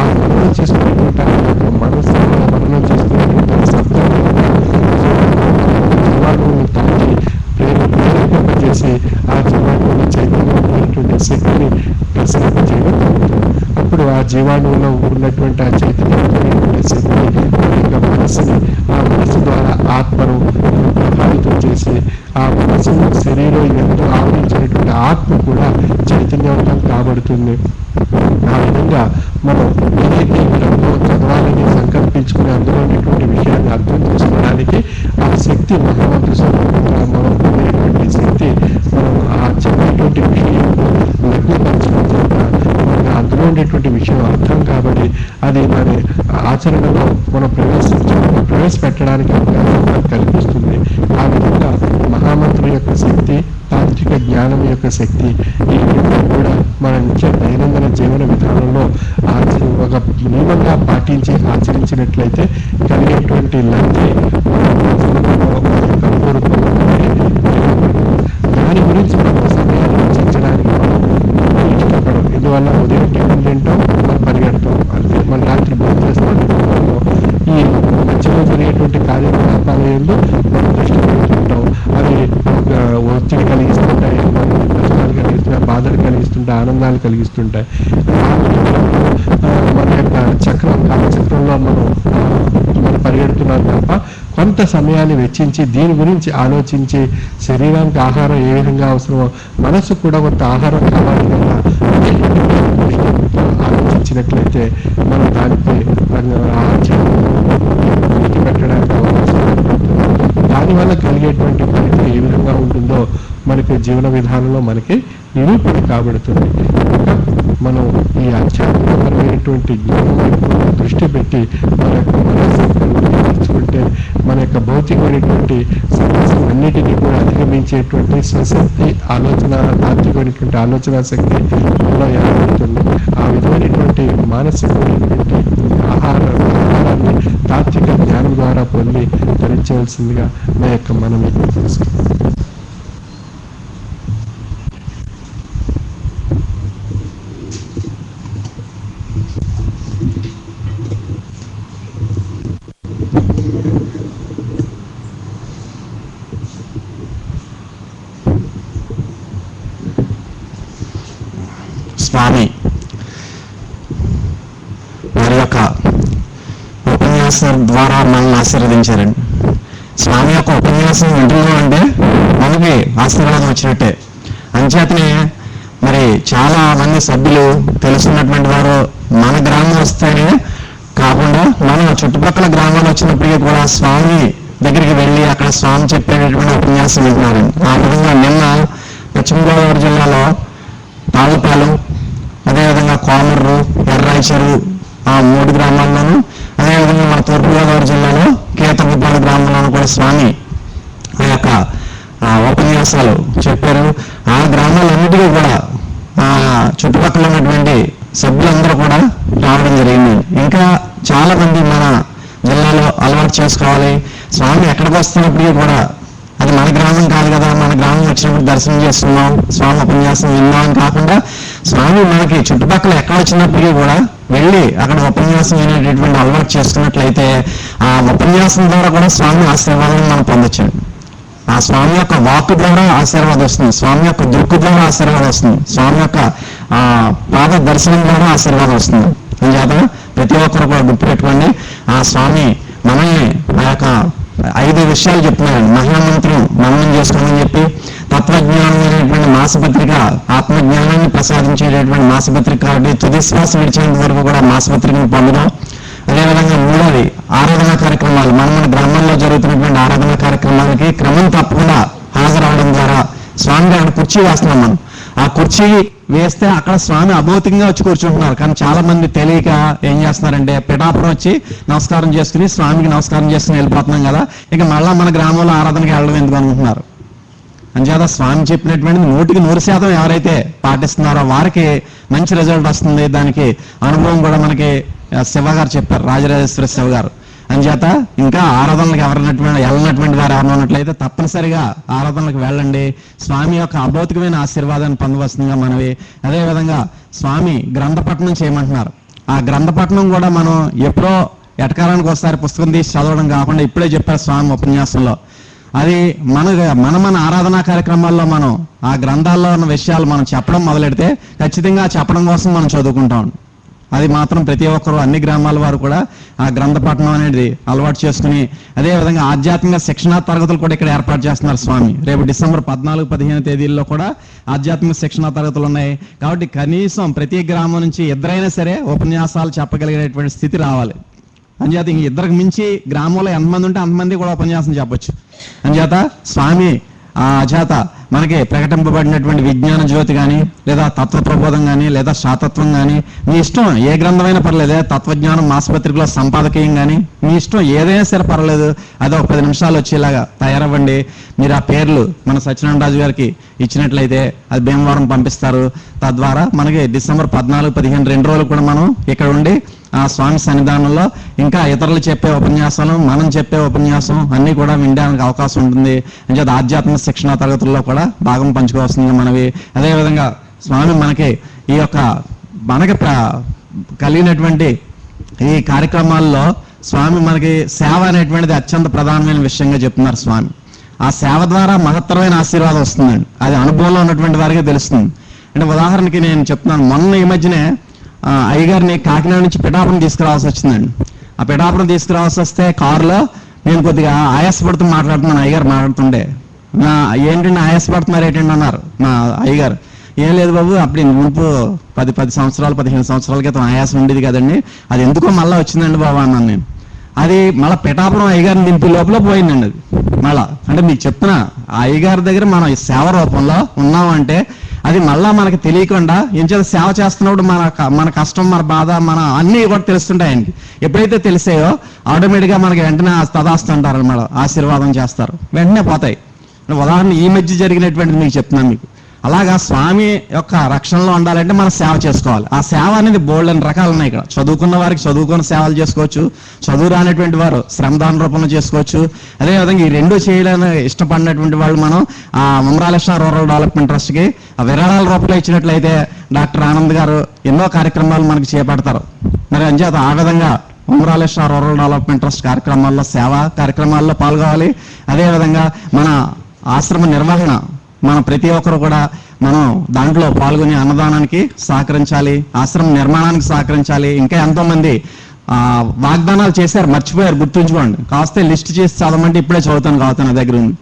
ఆ మననం చేసుకునేటువంటి ఆ యొక్క మనసులో మననం చేసుకునేటువంటి శబ్దాన్ని జీవాణువులను తాకి ప్రేరేపింపజేసి ఆ జీవాణువుల చైతన్యమైనటువంటి శక్తిని ప్రసరింపజేయడం జరుగుతుంది. అప్పుడు ఆ జీవాణువులో ఉన్నటువంటి ఆ చైతన్యమైనటువంటి శక్తి యొక్క మనసుని ఆ మనసు ద్వారా ఆత్మను ప్రభావితం చేసి ఆ మనసును శరీరం ఎంతో ఆవరించినటువంటి ఆత్మ కూడా చైతన్యవంతం కాబడుతుంది. ఆ విధంగా మనం ఏదైతే గ్రంథం చదవాలని సంకల్పించుకుని అందులో ఉన్నటువంటి విషయాన్ని అర్థం చేసుకోవడానికి ఆ శక్తి మహామంత్ర స్వరూపంగా మనం పొందేటువంటి శక్తి మనం ఆ చదివేటువంటి విషయంలో లగ్నపరచడం చేత మనకి అందులో ఉండేటువంటి విషయం అర్థం కాబట్టి అది మన ఆచరణలో మనం ప్రవేశపెట్టడానికి అవకాశం కల్పిస్తుంది. ఆ విధంగా మహామంత్రం యొక్క శక్తి, తాంత్రిక జ్ఞానం యొక్క శక్తి ఈ రెండు కూడా మన నిత్య దైనందిన జీవన విధానంలో ఒక నియమంగా పాటించి ఆచరించినట్లయితే కలిగేటువంటి లబ్ధి దాని గురించి మనం సమయాన్ని వెచ్చించడానికి మనం ఇష్టపడం. ఇందువల్ల ఉదయం టిఫిన్ తింటాం, మనం పరిగెడతాం, అంతే మన రాత్రి భోజనం చేస్తాం. ఈ మధ్యలో జరిగేటువంటి కార్యకలాపాల ఎందు మనం దృష్టి పెడుతుంటాం. అవి ఒత్తిడి కలిగిస్తుంటాయి, కష్టాలు కలిగిస్తుంటాయి, బాధలు కలిగిస్తుంటాయి, ఆనందాలు కలిగిస్తుంటాయి. మన యొక్క కాలచక్రంలో మనం పరిగెడుతున్నాం తప్ప కొంత సమయాన్ని వెచ్చించి దీని గురించి ఆలోచించి శరీరానికి ఆహారం ఏ విధంగా అవసరమో మనసు కూడా కొంత ఆహారం కావాలి కదా ఆలోచించినట్లయితే మనం దానిపై పెట్టడానికి అవకాశం దానివల్ల కలిగేటువంటి ఫలితం ఏ విధంగా ఉంటుందో మనకి జీవన విధానంలో మనకి నిరూపణ కాబడుతుంది. మనం ఈ ఆధ్యాత్మికపరమైనటువంటి జ్ఞానం వైపు దృష్టి పెట్టి మన యొక్క మనస్సును నేర్చుకుంటే మన యొక్క భౌతికమైనటువంటి సమస్యలు అన్నిటినీ కూడా అధిగమించేటువంటి స్వశక్తి ఆలోచన, తాత్వికమైనటువంటి ఆలోచన శక్తి మనలో ఏర్పడుతుంది. ఆ విధమైనటువంటి మానసికమైనటువంటి ఆహారాన్ని తాత్విక జ్ఞానం ద్వారా పొంది ధరించవలసిందిగా నా యొక్క మనవి చేసుకుంటాం. స్వామి వారి యొక్క ఉపన్యాసం ద్వారా మనల్ని ఆశీర్వదించారండి. స్వామి యొక్క ఉపన్యాసం వింటున్నాం అంటే మనకి ఆశీర్వాదం వచ్చినట్టే. అంచేతనే మరి చాలా మంది సభ్యులు తెలుసున్నటువంటి వారు మన గ్రామం వస్తేనే కాకుండా మన చుట్టుపక్కల గ్రామాలు వచ్చినప్పటికీ కూడా స్వామి దగ్గరికి వెళ్ళి అక్కడ స్వామి చెప్పేటటువంటి ఉపన్యాసం వింటున్నారండి. ఆ విధంగా నిన్న పశ్చిమ గోదావరి జిల్లాలో తాళ్ళపాలెం, అదేవిధంగా కోమర్రు, ఎర్రాయిచెరు, ఆ 3 గ్రామాల్లోనూ, అదేవిధంగా మన తూర్పుగోదావరి జిల్లాలో కేతపుపాడు గ్రామంలోనూ కూడా స్వామి ఆ యొక్క ఉపన్యాసాలు చెప్పారు. ఆ గ్రామాలన్నిటికీ కూడా ఆ చుట్టుపక్కల ఉన్నటువంటి సభ్యులందరూ కూడా రావడం జరిగింది. ఇంకా చాలా మంది మన జిల్లాలో అలవాటు చేసుకోవాలి. స్వామి ఎక్కడికి వస్తున్నప్పటికీ కూడా అది మన గ్రామం కాదు కదా, మన గ్రామం వచ్చినప్పుడు దర్శనం చేస్తున్నాం, స్వామి ఉపన్యాసం విన్నాం అని కాకుండా స్వామి మనకి చుట్టుపక్కల ఎక్కడ వచ్చినప్పటికీ కూడా వెళ్ళి అక్కడ ఉపన్యాసం వినేటటువంటి అలవాటు చేసుకున్నట్లయితే ఆ ఉపన్యాసం ద్వారా కూడా స్వామి ఆశీర్వాదాన్ని మనం పొందొచ్చండి. ఆ స్వామి యొక్క వాక్కు ద్వారా ఆశీర్వాదం వస్తుంది, స్వామి యొక్క దృక్కు ద్వారా ఆశీర్వాదం వస్తుంది, స్వామి యొక్క పాద దర్శనం ద్వారా ఆశీర్వాదం వస్తుంది. అందుచేత ప్రతి ఒక్కరు కూడా గుర్తుపెట్టుకోండి, ఆ స్వామి మనల్ని ఆ యొక్క 5 విషయాలు చెప్తున్నారండి. మహామంత్రం మననం చేసుకోమని చెప్పి, తత్వజ్ఞానం అనేటువంటి మాసపత్రిక, ఆత్మజ్ఞానాన్ని ప్రసాదించేటటువంటి మాసపత్రిక కాబట్టి తుది శ్వాస విడిచేంత వరకు కూడా మాసపత్రికను పొందడం. అదేవిధంగా 3వది ఆరాధనా కార్యక్రమాలు. మన గ్రామాల్లో జరుగుతున్నటువంటి ఆరాధనా కార్యక్రమాలకి క్రమం తప్పకుండా హాజరవడం ద్వారా స్వామి గారు కుర్చీ వేస్తున్నాం. మనం ఆ కుర్చీ వేస్తే అక్కడ స్వామి అభౌతికంగా వచ్చి కూర్చుంటున్నారు. కానీ చాలా మంది తెలియక ఏం చేస్తున్నారంటే పిఠాపురం వచ్చి నమస్కారం చేసుకుని స్వామికి నమస్కారం చేసుకుని వెళ్ళిపోతున్నాం కదా, ఇక మళ్ళా మన గ్రామంలో ఆరాధనకి వెళ్ళడం ఎందుకు అనుకుంటున్నారు. అంచేత స్వామి చెప్పినటువంటి 100% ఎవరైతే పాటిస్తున్నారో వారికి మంచి రిజల్ట్ వస్తుంది. దానికి అనుభవం కూడా మనకి శివ గారు చెప్పారు, రాజరాజేశ్వర శివ గారు. అంచేత ఇంకా ఆరాధనలకు వెళ్ళినటువంటి వారు ఎవరైనా ఉన్నట్లయితే తప్పనిసరిగా ఆరాధనలకు వెళ్ళండి. స్వామి యొక్క అభౌతికమైన ఆశీర్వాదాన్ని పొందవలసిందిగా మనవి. అదేవిధంగా స్వామి గ్రంథపఠనం చేయమంటున్నారు. ఆ గ్రంథపఠనం కూడా మనం ఎప్పుడో ఎటకారానికి ఒకసారి పుస్తకం తీసి చదవడం కాకుండా ఇప్పుడే చెప్పారు స్వామి ఉపన్యాసంలో. అది మన ఆరాధనా కార్యక్రమాల్లో మనం ఆ గ్రంథాల్లో ఉన్న విషయాలు మనం చెప్పడం మొదలెడితే ఖచ్చితంగా చెప్పడం కోసం మనం చదువుకుంటాం. అది మాత్రం ప్రతి ఒక్కరు అన్ని గ్రామాల వారు కూడా ఆ గ్రంథ పఠనం అనేది అలవాటు చేసుకుని, అదేవిధంగా ఆధ్యాత్మిక శిక్షణా తరగతులు కూడా ఇక్కడ ఏర్పాటు చేస్తున్నారు స్వామి. రేపు డిసెంబర్ 14-15 తేదీల్లో కూడా ఆధ్యాత్మిక శిక్షణా తరగతులు ఉన్నాయి. కాబట్టి కనీసం ప్రతి గ్రామం నుంచి ఇద్దరైనా సరే ఉపన్యాసాలు చెప్పగలిగేటువంటి స్థితి రావాలి. అంచేత ఇంక ఇద్దరికి మించి గ్రామంలో ఎంతమంది ఉంటే అంతమంది కూడా ఉపన్యాసం చెప్పొచ్చు. అంచేత స్వామి ఆ చేత మనకి ప్రకటింపబడినటువంటి విజ్ఞాన జ్యోతి కానీ, లేదా తత్వ ప్రబోధం కానీ, లేదా శాతత్వం కానీ, మీ ఇష్టం ఏ గ్రంథమైనా పర్లేదు, తత్వజ్ఞానం మాసపత్రికలో సంపాదకీయం కానీ, మీ ఇష్టం ఏదైనా సరే పర్లేదు, అదే ఒక 10 నిమిషాలు వచ్చేలాగా తయారవ్వండి. మీరు ఆ పేర్లు మన సత్యనారాయణ రాజు గారికి ఇచ్చినట్లయితే అది భీమవరం పంపిస్తారు. తద్వారా మనకి డిసెంబర్ 14-15 2 రోజులు కూడా మనం ఇక్కడ ఉండి ఆ స్వామి సన్నిధానంలో ఇంకా ఇతరులు చెప్పే ఉపన్యాసాలు, మనం చెప్పే ఉపన్యాసం అన్ని కూడా వినడానికి అవకాశం ఉంటుంది. అంటే ఆధ్యాత్మిక శిక్షణా తరగతుల్లో కూడా భాగం పంచుకోవాల్సింది మనవి. అదేవిధంగా స్వామి మనకి ఈ యొక్క మనకి కలిగినటువంటి ఈ కార్యక్రమాల్లో స్వామి మనకి సేవ అనేటువంటిది అత్యంత ప్రధానమైన విషయంగా చెప్తున్నారు స్వామి. ఆ సేవ ద్వారా మహత్తరమైన ఆశీర్వాదం వస్తుందండి. అది అనుభవంలో ఉన్నటువంటి వారికే తెలుస్తుంది. అంటే ఉదాహరణకి నేను చెప్తున్నాను, మొన్న ఈ మధ్యనే అయ్యగారిని కాకినాడ నుంచి పిఠాపురం తీసుకురావాల్సి వచ్చిందండి. ఆ పిఠాపురం తీసుకురావాల్సి వస్తే కారులో నేను కొద్దిగా ఆయాసపడుతూ మాట్లాడుతున్నాను. అయ్యగారు మాట్లాడుతుండే ఏంటంటే ఆయాసపడుతున్నారు ఏంటండి అన్నారు మా అయ్యగారు. ఏం లేదు బాబు, అప్పుడు మునుపు 10 సంవత్సరాలు 15 సంవత్సరాల క్రితం ఆయాసం ఉండేది కదండి, అది ఎందుకో మళ్ళీ వచ్చిందండి బాబు అన్నాను నేను. అది మళ్ళీ పిఠాపురం అయ్యగారిని దింపి లోపల పోయిందండి అది మళ్ళా. అంటే మీకు చెప్తున్నా, ఆ అయ్యగారి దగ్గర మనం ఈ సేవ రూపంలో ఉన్నామంటే అది మళ్ళా మనకి తెలియకుండా ఏం చేత సేవ చేస్తున్నప్పుడు మన కష్టం, మన బాధ, మన అన్నీ కూడా తెలుస్తుంటాయి ఆయనకి. ఎప్పుడైతే తెలిసాయో ఆటోమేటిక్గా మనకి వెంటనే తదాస్తుంటారు అన్నమాట, ఆశీర్వాదం చేస్తారు, వెంటనే పోతాయి. ఉదాహరణ ఈ మధ్య జరిగినటువంటిది మీకు చెప్తున్నాను మీకు. అలాగా స్వామి యొక్క రక్షణలో ఉండాలంటే మనం సేవ చేసుకోవాలి. ఆ సేవ అనేది బోల్డ్ అని రకాలు ఉన్నాయి ఇక్కడ. చదువుకున్న వారికి చదువుకున్న సేవలు చేసుకోవచ్చు, చదువు రానటువంటి వారు శ్రమదాన రూపంలో చేసుకోవచ్చు. అదేవిధంగా ఈ రెండు చేయాలని ఇష్టపడినటువంటి వాళ్ళు మనం ఆ ఉమరాలేశ్వర రూరల్ డెవలప్మెంట్ ట్రస్ట్కి ఆ విరాళాల రూపంలో ఇచ్చినట్లయితే డాక్టర్ ఆనంద్ గారు ఎన్నో కార్యక్రమాలు మనకి చేపడతారు. మరి అంచేత ఆ విధంగా ఉమరాలేశ్వర రూరల్ డెవలప్మెంట్ ట్రస్ట్ కార్యక్రమాల్లో, సేవా కార్యక్రమాల్లో పాల్గొవాలి. అదేవిధంగా మన ఆశ్రమ నిర్వహణ, మన ప్రతి ఒక్కరు కూడా మనం దాంట్లో పాల్గొని అన్నదానానికి సహకరించాలి, ఆశ్రమ నిర్మాణానికి సహకరించాలి. ఇంకా ఎంతో మంది వాగ్దానాలు చేశారు, మర్చిపోయారు, గుర్తుంచుకోండి. కాస్త లిస్ట్ చేసి చదవమంటే ఇప్పుడే చదువుతాను కావుతాను నా దగ్గర ఉంది.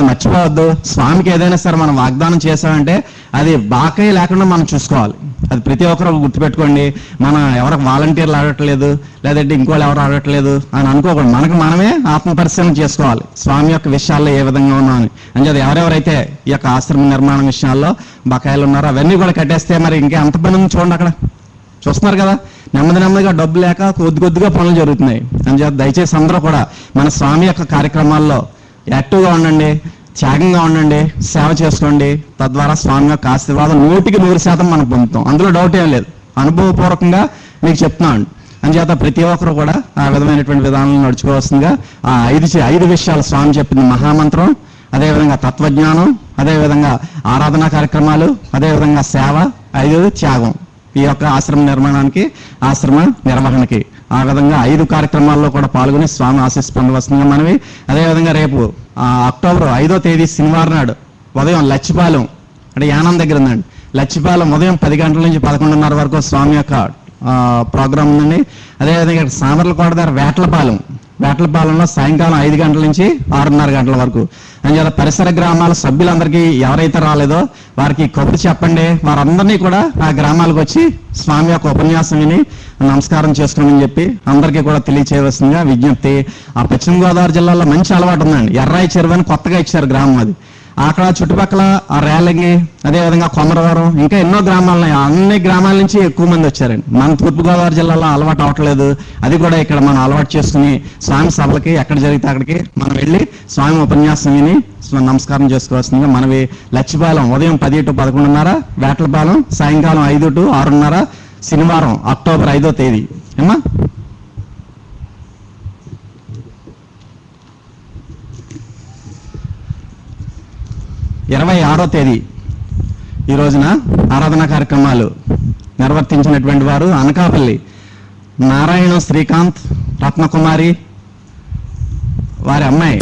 మర్చిపోవద్దు. స్వామికి ఏదైనా సరే మనం వాగ్దానం చేసామంటే అది బాకీ లేకుండా మనం చూసుకోవాలి. అది ప్రతి ఒక్కరు గుర్తుపెట్టుకోండి. మన ఎవరికి వాలంటీర్లు ఆడట్లేదు, లేదంటే ఇంకోళ్ళు ఎవరు ఆడట్లేదు అని అనుకోకూడదు. మనకు మనమే ఆత్మ పరిశీలన చేసుకోవాలి, స్వామి యొక్క విషయాల్లో ఏ విధంగా ఉన్నామని. అంచేది ఎవరెవరైతే ఈ యొక్క ఆశ్రమ నిర్మాణం విషయాల్లో బకాయిలు ఉన్నారో అవన్నీ కూడా కట్టేస్తే మరి ఇంకా ఎంత పని ఉంది చూడండి. అక్కడ చూస్తున్నారు కదా, నెమ్మదిగా డబ్బు లేక కొద్దిగా పనులు జరుగుతున్నాయి. అంచేత దయచేసి అందరూ కూడా మన స్వామి యొక్క కార్యక్రమాల్లో యాక్టివ్గా ఉండండి, త్యాగంగా ఉండండి, సేవ చేసుకోండి. తద్వారా స్వామి యొక్క ఆశీర్వాదం 100% మనం పొందుతాం. అందులో డౌట్ ఏం లేదు, అనుభవపూర్వకంగా మీకు చెప్తున్నాను. అంచేత ప్రతి ఒక్కరు కూడా ఆ విధమైనటువంటి విధానాలను నడుచుకోవాల్సిందిగా ఆ 5 విషయాలు స్వామి చెప్పింది: మహామంత్రం, అదేవిధంగా తత్వజ్ఞానం, అదేవిధంగా ఆరాధనా కార్యక్రమాలు, అదేవిధంగా సేవ, 5 త్యాగం. ఈ యొక్క ఆశ్రమ నిర్మాణానికి, ఆశ్రమ నిర్వహణకి ఆ విధంగా 5 కార్యక్రమాల్లో కూడా పాల్గొని స్వామి ఆశీస్సు పొందవలసిందిగా మనవి. అదేవిధంగా రేపు అక్టోబర్ 5వ తేదీ శనివారం నాడు ఉదయం లచ్చిపాలెం అంటే యానం దగ్గర ఉందండి, లచ్చిపాలెం ఉదయం 10 గంటల నుంచి 11:30 వరకు స్వామి యొక్క ప్రోగ్రాం ఉందండి. అదేవిధంగా సామర్లకోట దగ్గర వేటలపాలెంలో సాయంకాలం 5 గంటల నుంచి 6:30 గంటల వరకు. అందుచేత పరిసర గ్రామాల సభ్యులందరికీ ఎవరైతే రాలేదో వారికి కబురు చెప్పండి. వారందరినీ కూడా ఆ గ్రామాలకు వచ్చి స్వామి యొక్క ఉపన్యాసం విని నమస్కారం చేసుకోమని చెప్పి అందరికీ కూడా తెలియచేయవలసిందిగా విజ్ఞప్తి. ఆ పశ్చిమ గోదావరి జిల్లాలో మంచి అలవాటు ఉందండి, ఎర్రాయి చెరువు అని కొత్తగా ఇచ్చారు గ్రామం. అది అక్కడ చుట్టుపక్కల ఆ రేలంగి, అదేవిధంగా కొమరవరం, ఇంకా ఎన్నో గ్రామాలు, అన్ని గ్రామాల నుంచి ఎక్కువ మంది వచ్చారండి. మన తూర్పుగోదావరి జిల్లాలో అలవాటు అవట్లేదు. అది కూడా ఇక్కడ మనం అలవాటు చేసుకుని స్వామి సభలకి ఎక్కడ జరిగితే అక్కడికి మనం వెళ్ళి స్వామి ఉపన్యాసం విని నమస్కారం చేసుకోవాల్సిందిగా మనవి. లచ్చిపాలెం ఉదయం 10 to 11:30, వేటలపాలెం సాయంకాలం 5 to 6:30, శనివారం అక్టోబర్ 5వ తేదీ. ఏమా 26వ తేదీ ఈ రోజున ఆరాధనా కార్యక్రమాలు నిర్వర్తించినటువంటి వారు అనకాపల్లి నారాయణ శ్రీకాంత్ రత్నకుమారి, వారి అమ్మాయి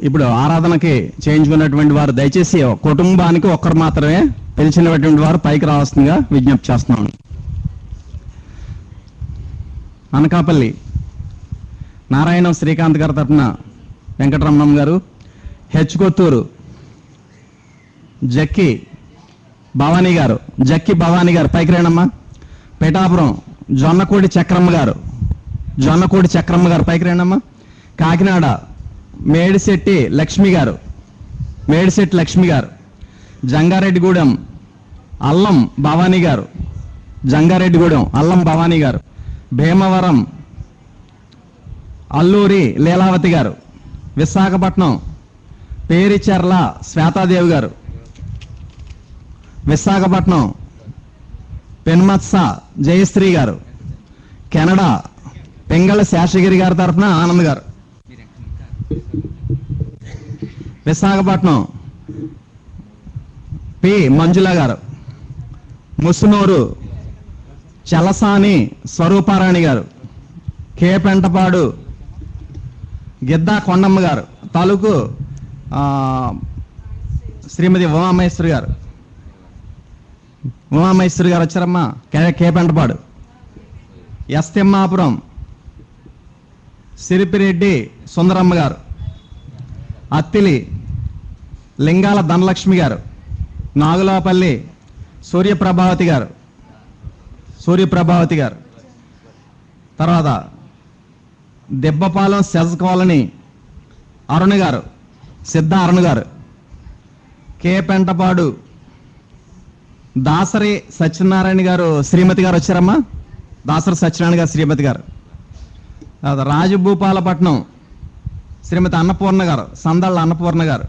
ఇప్పుడు ఆరాధనకి చేయించుకున్నటువంటి వారు దయచేసి కుటుంబానికి ఒక్కరు మాత్రమే పిలిచినటువంటి వారు పైకి రావాల్సిందిగా విజ్ఞప్తి చేస్తున్నాను. అనకాపల్లి నారాయణం శ్రీకాంత్ గారి తరఫున వెంకటరమణం గారు, హెచ్కొత్తూరు జక్కి భవానీ గారు పైకి రేణమ్మా. పిఠాపురం జొన్నకోడి చక్రమ్మ గారు పైకి రేణమ్మా. కాకినాడ మేడిశెట్టి లక్ష్మి గారు, జంగారెడ్డిగూడెం అల్లం భవానీ గారు, భీమవరం అల్లూరి లీలావతి గారు, విశాఖపట్నం పేరిచెర్ల శ్వేతాదేవి గారు, విశాఖపట్నం పెన్మత్స జయశ్రీ గారు, కెనడా పింగళ శేషగిరి గారి తరఫున ఆనంద్ గారు, విశాఖపట్నం పి మంజుల గారు. ముసునూరు చలసాని స్వరూపారాణి గారు. కే పెంటపాడు గిద్దా కొండమ్మ గారు. తాలూకు శ్రీమతి ఉమామహేశ్వరి గారు. ఉమామహేశ్వరి గారు వచ్చారమ్మా. కే పెంటపాడు. ఎస్ తిమ్మాపురం సిరిపిరెడ్డి సుందరమ్మ గారు. అత్తిలి లింగాల ధనలక్ష్మి గారు. నాగులపల్లి సూర్యప్రభావతి గారు. తర్వాత దెబ్బపాలెం సెజ్ కాలనీ అరుణ్ గారు, సిద్ధ అరుణ్ గారు. కే పెంటపాడు దాసరి సత్యనారాయణ గారు శ్రీమతి గారు వచ్చారమ్మా. దాసరి సత్యనారాయణ గారు శ్రీమతి గారు. రాజభూపాలపట్నం శ్రీమతి అన్నపూర్ణ గారు, సందళ్ళ అన్నపూర్ణ గారు.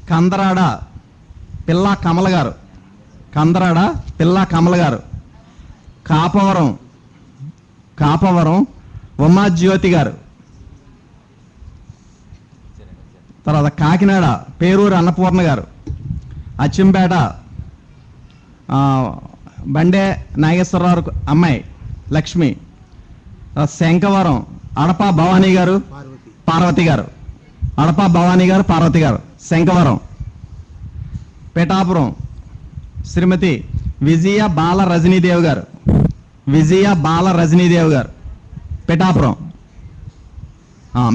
కందరాడ పిల్లా కమల గారు. కాపవరం ఉమాజ్యోతి గారు. తర్వాత కాకినాడ పేరూరు అన్నపూర్ణ గారు. అచ్చింపేట బండే నాగేశ్వరరావు అమ్మాయి లక్ష్మి. శంకవరం అడపా భవానీ గారు పార్వతి గారు. శంకవరం. పిఠాపురం శ్రీమతి విజయ బాల రజనీదేవి గారు. పిఠాపురం.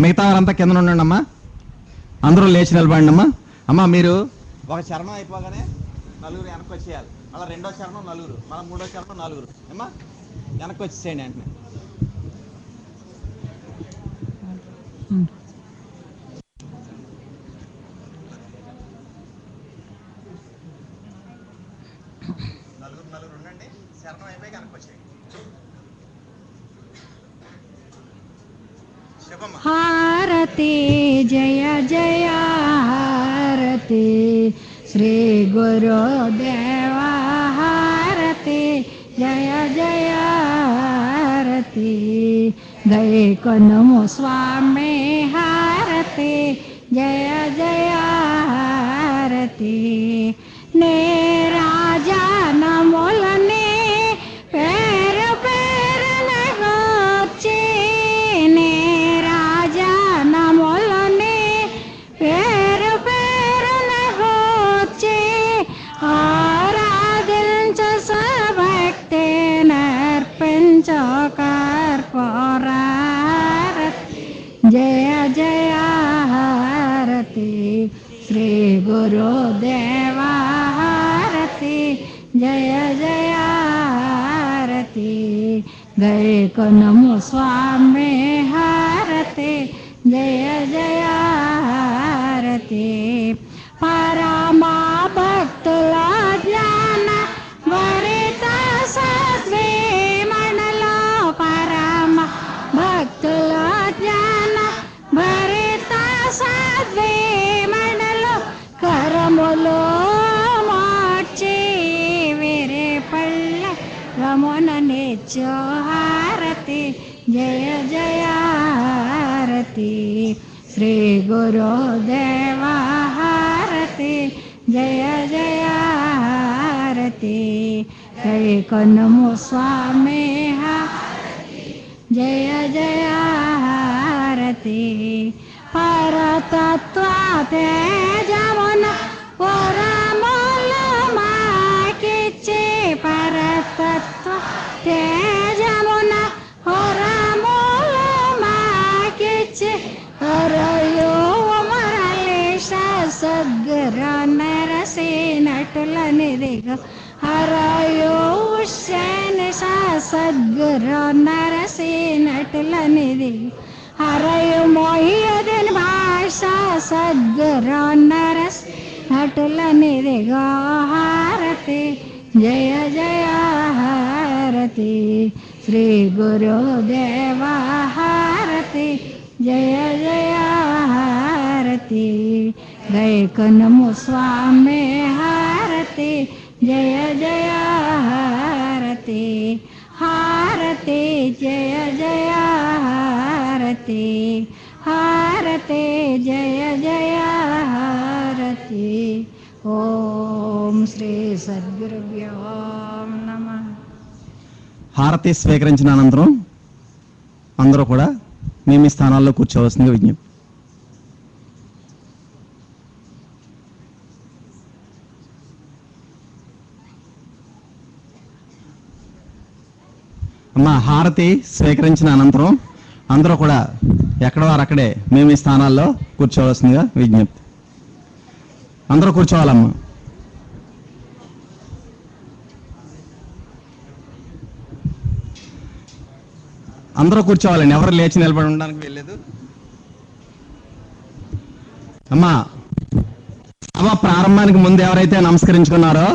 మిగతా వారంతా కింద ఉండండి అమ్మా. అందరూ లేచి నిలబడండి అమ్మా. అమ్మా మీరు ఒక చరణం అయిపోగానే నలుగురు వెనక్కి వచ్చేయాలి. అలా రెండో చరణం నలుగురు, మళ్ళీ మూడో చరణం నలుగురు. అమ్మా వెనక్కి వచ్చేసేయండి వెంటనే. నలుగురు ఉండండి. చరణం అయిపోయి వెనక్కి వచ్చేయండి. హారతి జయ జయ హారతి శ్రీ గురుదేవ హారతి జయ జయ హారతి గైకొనుము స్వామి హారతి జయ జయ హారతి నే రాజా నములని పేరు పేరున గోచి నే రాజా నములని పేరు పేరున గోచి ఆరాధించ సభక్తి నర్పించో కర్పూరారతి జయ జయ హారతి శ్రీ గురుదేవ హారతి జయ జయ హారతి గైకొనుము స్వామి హారతి జయ జయ హారతి పరమా భక్తుల జ్ఞాన వరిత సద్వే మనలో పరమ భక్తుల జ్ఞాన భరిత సద్వే మనలో కరములో మార్చి వేరే పళ్ళ రమణ నిత్యో హారతి జయ జయ హారతి శ్రీ గురుదేవ హారతి జయ జయ హారతి గైకొనుము స్వామి హారతి జయ జయ హారతి పరతత్వ తేజమున పరములు మాకిచ్చి పరతత్వ తేజమున పరములు మాకిచ్చి హరయో మరళేశ సద్గురు నరసేనటులనిదిగో హరయో ఉషేన సద్గురు నరసేనటులనిదిగో హరయు మోహియదిన్ భాష సద్గురు నరస్ నటులనిదిగో హారతి జయ జయ హారతి శ్రీ గురుదేవ హారతి జయ జయ హారతి గైకొనుము స్వామి హారతి జయ జయ హారతి హారతి జయ జయ హారతి హారతే జయ జయ హారతి. ఓం శ్రీ సద్గురుభ్యో నమః. హారతి స్వీకరించిన అనంతరం అందరూ కూడా మీ మీ స్థానాల్లో కూర్చోవలసిందిగా విజ్ఞప్తి. అమ్మా, హారతి స్వీకరించిన అనంతరం అందరూ కూడా ఎక్కడ వారు అక్కడే మీ మీ స్థానాల్లో కూర్చోవలసిందిగా విజ్ఞప్తి. అందరూ కూర్చోవాలమ్మా. అందరూ కూర్చోవాలండి, ఎవరు లేచి నిలబడి ఉండడానికి వెళ్ళలేదు. అమ్మా, సభ ప్రారంభానికి ముందు ఎవరైతే నమస్కరించుకున్నారో